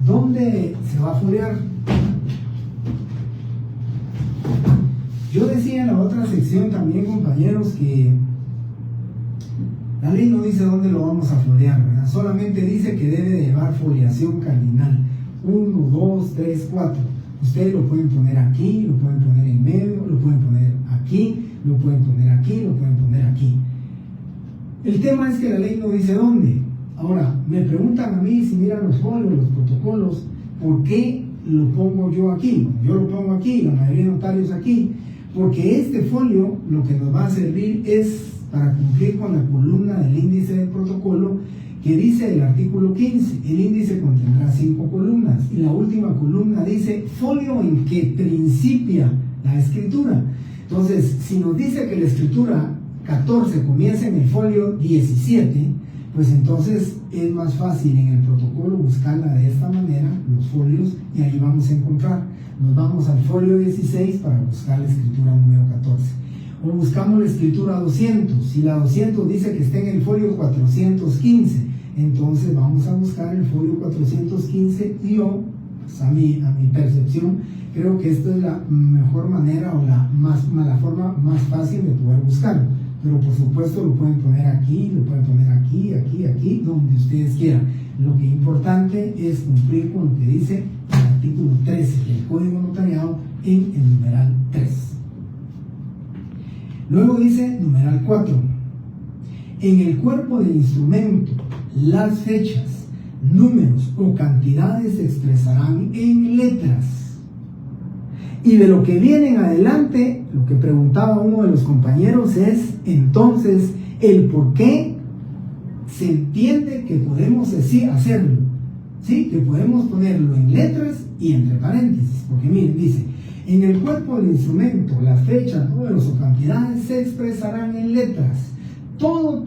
¿Dónde se va a foliar? Yo decía en la otra sección también, compañeros, que la ley no dice dónde lo vamos a foliar, ¿verdad? Solamente dice que debe de llevar foliación cardinal. 1, 2, 3, 4. Ustedes lo pueden poner aquí, lo pueden poner en medio, lo pueden poner aquí, lo pueden poner aquí, lo pueden poner aquí. El tema es que la ley no dice dónde. Ahora, me preguntan a mí, si miran los folios, los protocolos, ¿por qué lo pongo yo aquí? Yo lo pongo aquí, la mayoría de notarios aquí, porque este folio lo que nos va a servir es para cumplir con la columna del índice del protocolo, que dice el artículo 15, el índice contendrá 5 columnas y la última columna dice folio en que principia la escritura. Entonces, si nos dice que la escritura 14 comienza en el folio 17, pues entonces es más fácil en el protocolo buscarla de esta manera, los folios, y ahí vamos a encontrar. Nos vamos al folio 16 para buscar la escritura número 14. O buscamos la escritura 200. Si la 200 dice que está en el folio 415, entonces vamos a buscar el folio 415 y yo, pues a mi percepción, creo que esta es la mejor manera o la forma más fácil de poder buscarlo. pero por supuesto lo pueden poner aquí, lo pueden poner aquí, aquí, aquí, donde ustedes quieran. Lo que es importante es cumplir con lo que dice el artículo 13 del Código Notariado en el numeral 3. Luego dice numeral 4. En el cuerpo del instrumento, las fechas, números o cantidades se expresarán en letras. Y de lo que viene en adelante, lo que preguntaba uno de los compañeros es entonces el por qué se entiende que podemos decir hacerlo, ¿sí? Que podemos ponerlo en letras y entre paréntesis, porque miren, dice, en el cuerpo del instrumento, las fechas, números o cantidades se expresarán en letras. Todo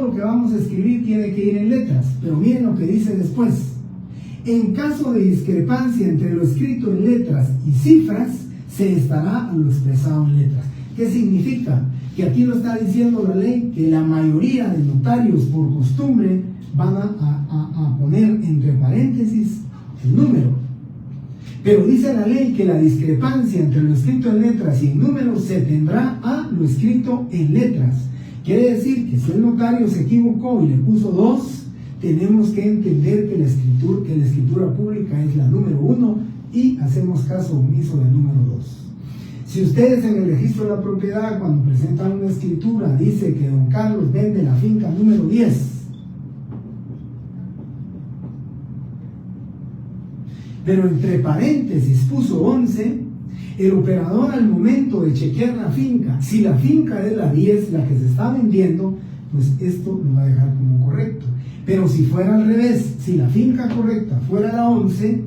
lo que vamos a escribir tiene que ir en letras, pero miren lo que dice después. En caso de discrepancia entre lo escrito en letras y cifras, se estará a lo expresado en letras. ¿Qué significa? Que aquí lo está diciendo la ley, que la mayoría de notarios por costumbre van a poner entre paréntesis el número. Pero dice la ley que la discrepancia entre lo escrito en letras y en números se tendrá a lo escrito en letras. Quiere decir que si el notario se equivocó y le puso 2, tenemos que entender que la escritura pública es la número 1 y hacemos caso omiso del número 2. Si ustedes en el registro de la propiedad, cuando presentan una escritura, dice que don Carlos vende la finca número 10, pero entre paréntesis puso 11, el operador al momento de chequear la finca, si la finca es la 10, la que se está vendiendo, pues esto lo va a dejar como correcto. Pero si fuera al revés, si la finca correcta fuera la 11,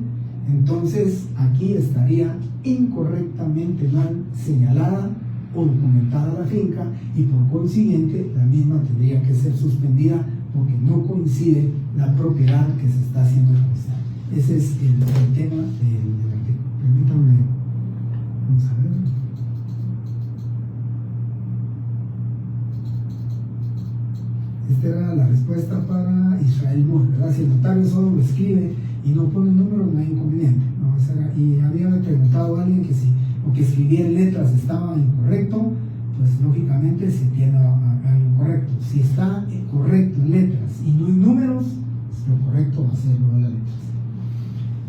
entonces aquí estaría incorrectamente mal señalada o documentada la finca y por consiguiente la misma tendría que ser suspendida porque no coincide la propiedad que se está haciendo constar. Ese es el tema del artículo. Permítanme, vamos a ver. Esta era la respuesta para Israel Moore, ¿verdad? Si el notario solo lo escribe y no pone números, no hay inconveniente, ¿no? Y había preguntado a alguien que si lo que escribía en letras estaba incorrecto, pues lógicamente se tiene a incorrecto. Si está correcto en letras y no en números, pues lo correcto va a ser lo de las letras.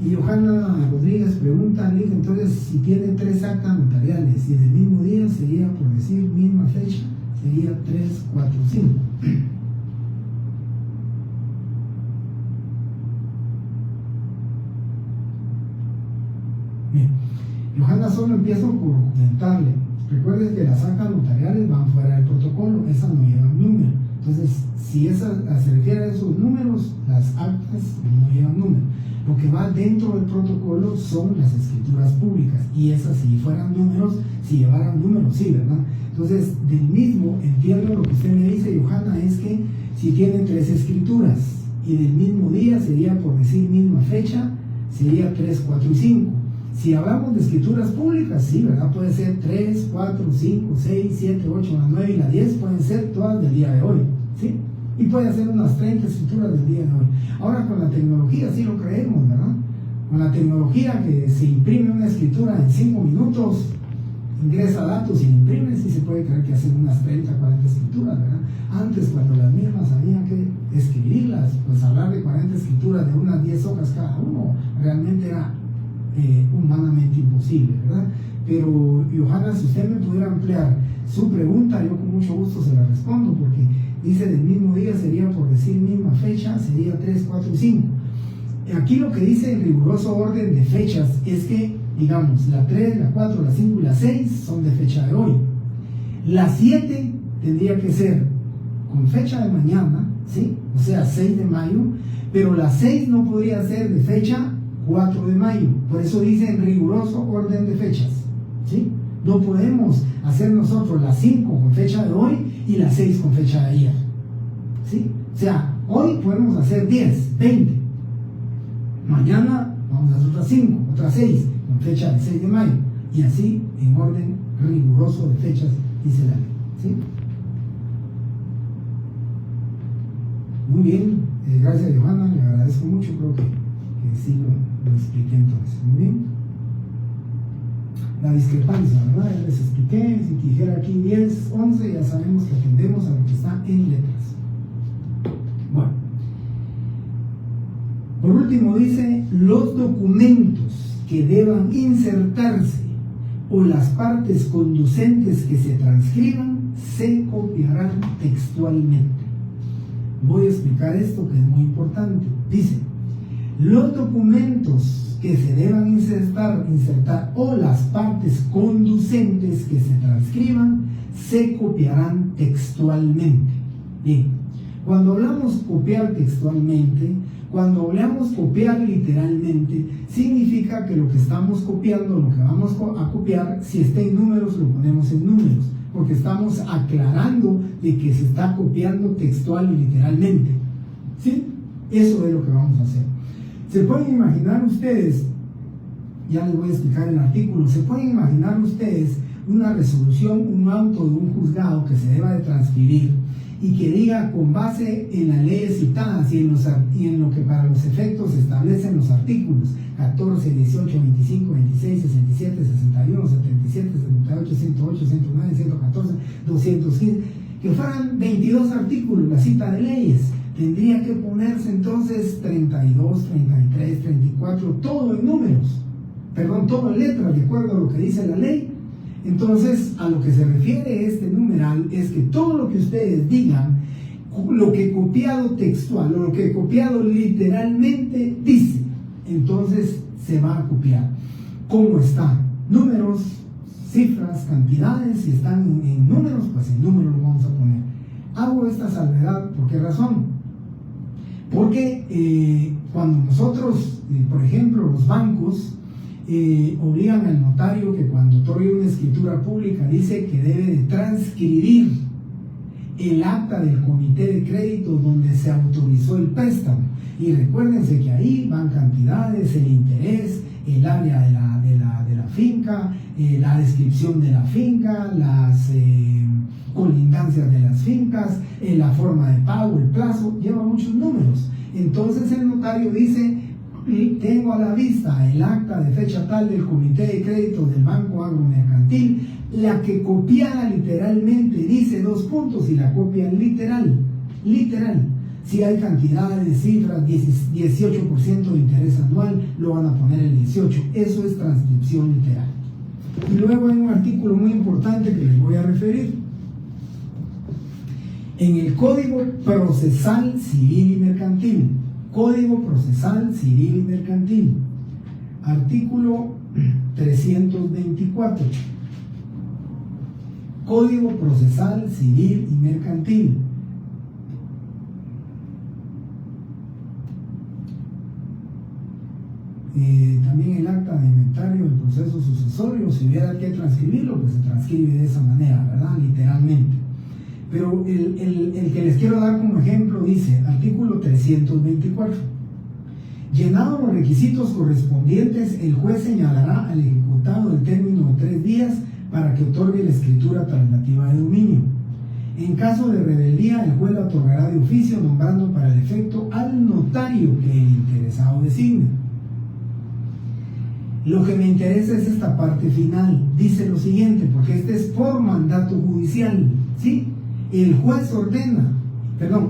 Y Johanna Rodríguez pregunta, entonces si tiene 3 actas notariales y del mismo día sería, por decir, misma fecha, sería 3, 4, 5. Bien, Johanna, solo empiezo por comentarle. Recuerden que las actas notariales van fuera del protocolo, esas no llevan número. Entonces, si esa se refiere a esos números, las actas no llevan número. Lo que va dentro del protocolo son las escrituras públicas, y esas, si fueran números, si llevaran números, sí, ¿verdad? Entonces, del mismo, entiendo lo que usted me dice, Johanna, es que si tienen 3 escrituras y del mismo día, sería, por decir, misma fecha, sería 3, 4 y 5. Si hablamos de escrituras públicas, sí, ¿verdad? Puede ser 3, 4, 5, 6, 7, 8, la 9 y la 10, pueden ser todas del día de hoy, ¿sí? Y puede hacer unas 30 escrituras del día de hoy. Ahora con la tecnología sí lo creemos, ¿verdad? Con la tecnología que se imprime una escritura en 5 minutos, ingresa datos y imprime, sí se puede creer que hacen unas 30, 40 escrituras, ¿verdad? Antes, cuando las mismas había que escribirlas, pues hablar de 40 escrituras de unas 10 hojas cada uno, realmente era humanamente imposible, ¿verdad? Pero, Johanna, si usted me pudiera ampliar su pregunta, yo con mucho gusto se la respondo, porque dice del mismo día, sería, por decir misma fecha, sería 3, 4 y 5. Aquí lo que dice el riguroso orden de fechas es que, digamos, la 3, la 4, la 5 y la 6 son de fecha de hoy. La 7 tendría que ser con fecha de mañana, ¿sí? O sea, 6 de mayo, pero la 6 no podría ser de fecha 4 de mayo. Por eso dice en riguroso orden de fechas, ¿sí? No podemos hacer nosotros la 5 con fecha de hoy y la 6 con fecha de ayer, ¿sí? O sea, hoy podemos hacer 10, 20. Mañana vamos a hacer otras 5, otras 6 con fecha de 6 de mayo. Y así en orden riguroso de fechas, dice la ley, ¿sí? Muy bien, gracias, Johanna, le agradezco mucho, creo que sí lo expliqué entonces. Muy bien. la discrepancia, ¿verdad? Ya les expliqué, si dijera aquí 10, 11, ya sabemos que atendemos a lo que está en letras. Bueno, por último dice, los documentos que deban insertarse o las partes conducentes que se transcriban se copiarán textualmente. Voy a explicar esto que es muy importante. Dice, los documentos que se deban insertar o las partes conducentes que se transcriban se copiarán textualmente. Bien, cuando hablamos copiar textualmente, cuando hablamos copiar literalmente, significa que lo que estamos copiando, lo que vamos a copiar, si está en números, lo ponemos en números, porque estamos aclarando de que se está copiando textual y literalmente. ¿Sí? Eso es lo que vamos a hacer. ¿Se pueden imaginar ustedes, ya les voy a explicar el artículo, se pueden imaginar ustedes una resolución, un auto de un juzgado que se deba de transcribir y que diga con base en las leyes citadas y en lo que para los efectos establecen los artículos 14, 18, 25, 26, 67, 61, 77, 78, 108, 109, 114, 215, que fueran 22 artículos la cita de leyes? Tendría que ponerse entonces 32, 33, 34, todo en números, perdón, todo en letras, de acuerdo a lo que dice la ley. Entonces, a lo que se refiere este numeral es que todo lo que ustedes digan, lo que copiado textual o lo que copiado literalmente dice, entonces se va a copiar. ¿Cómo está? Números, cifras, cantidades, si están en números, pues en números lo vamos a poner. Hago esta salvedad, ¿por qué razón? Porque cuando nosotros, por ejemplo, los bancos, obligan al notario que cuando otorgue una escritura pública dice que debe de transcribir el acta del comité de crédito donde se autorizó el préstamo, y recuérdense que ahí van cantidades, el interés, el área de la finca, la descripción de la finca, las colindancias de las fincas, la forma de pago, el plazo, lleva muchos números. Entonces el notario dice, tengo a la vista el acta de fecha tal del comité de crédito del Banco Agromercantil, la que copiada literalmente dice 2 puntos y la copian literal. Si hay cantidades, cifras, 18% de interés anual, lo van a poner el 18. Eso es transcripción literal. Y luego hay un artículo muy importante que les voy a referir. En el Código Procesal Civil y Mercantil. Código Procesal Civil y Mercantil. Artículo 324. Código Procesal Civil y Mercantil. También el acta de inventario del proceso sucesorio, si hubiera que transcribirlo, pues se transcribe de esa manera, ¿verdad? Literalmente. Pero el que les quiero dar como ejemplo dice, artículo 324. Llenados los requisitos correspondientes, el juez señalará al ejecutado el término de 3 días para que otorgue la escritura traslativa de dominio. En caso de rebeldía, el juez la otorgará de oficio, nombrando para el efecto al notario que el interesado designe. Lo que me interesa es esta parte final. Dice lo siguiente, porque este es por mandato judicial, ¿sí? El juez ordena,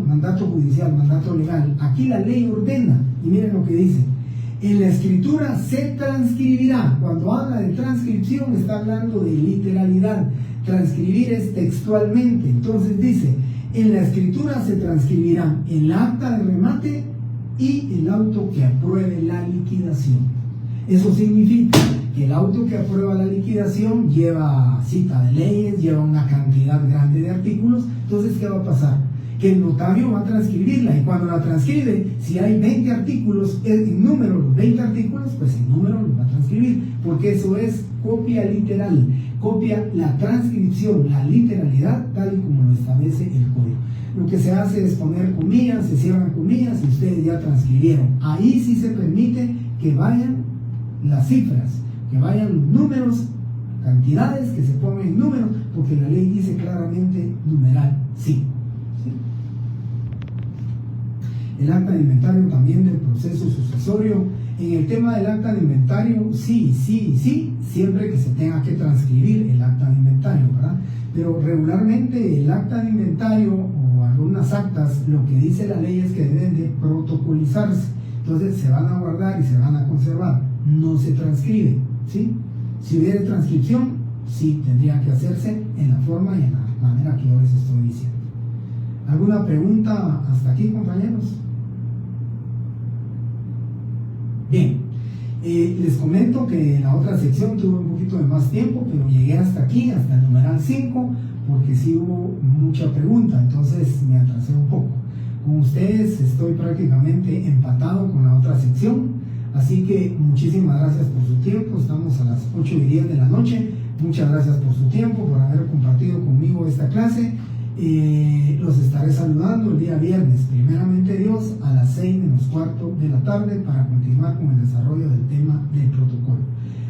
mandato judicial, mandato legal. Aquí la ley ordena, y miren lo que dice. En la escritura se transcribirá. Cuando habla de transcripción está hablando de literalidad. Transcribir es textualmente. Entonces dice, en la escritura se transcribirán el acta de remate y el auto que apruebe la liquidación. Eso significa que el auto que aprueba la liquidación lleva cita de leyes, lleva una cantidad grande de artículos. Entonces, ¿qué va a pasar? Que el notario va a transcribirla, y cuando la transcribe, si hay 20 artículos, en número los 20 artículos, pues en número los va a transcribir, porque eso es copia literal, copia la transcripción, la literalidad, tal y como lo establece el código. Lo que se hace es poner comillas, se cierran comillas y ustedes ya transcribieron. Ahí sí se permite que vayan las cifras, que vayan los números, cantidades, que se pongan en números, porque la ley dice claramente numeral, sí. El acta de inventario también del proceso sucesorio En el tema del acta de inventario, sí, siempre que se tenga que transcribir el acta de inventario, ¿verdad? Pero regularmente el acta de inventario o algunas actas, lo que dice la ley es que deben de protocolizarse. Entonces se van a guardar y se van a conservar, no se transcribe, ¿sí? Si hubiera transcripción, sí tendría que hacerse en la forma y en la manera que yo les estoy diciendo. ¿Alguna pregunta hasta aquí, compañeros? Bien, les comento que en la otra sección tuve un poquito de más tiempo, pero llegué hasta aquí, hasta el numeral 5, porque sí hubo mucha pregunta, entonces me atrasé un poco. Con ustedes estoy prácticamente empatado con la otra sección, así que muchísimas gracias por su tiempo. Estamos a las 8:10 de la noche. Muchas gracias por su tiempo, por haber compartido conmigo esta clase. Los estaré saludando el día viernes, primeramente Dios, a las 6:15 de la tarde para continuar con el desarrollo del tema del protocolo.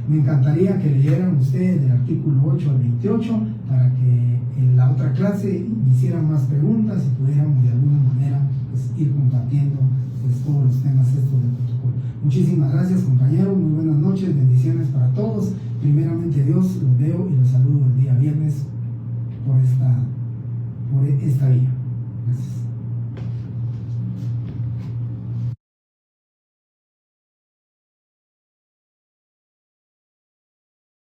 Me encantaría que leyeran ustedes del artículo 8 al 28 para que en la otra clase me hicieran más preguntas y pudiéramos de alguna manera pues, ir compartiendo pues, todos los temas estos del protocolo. Muchísimas gracias, compañeros, muy buenas noches, bendiciones para todos. Primeramente Dios, los veo y los saludo el día viernes por esta vía. Gracias.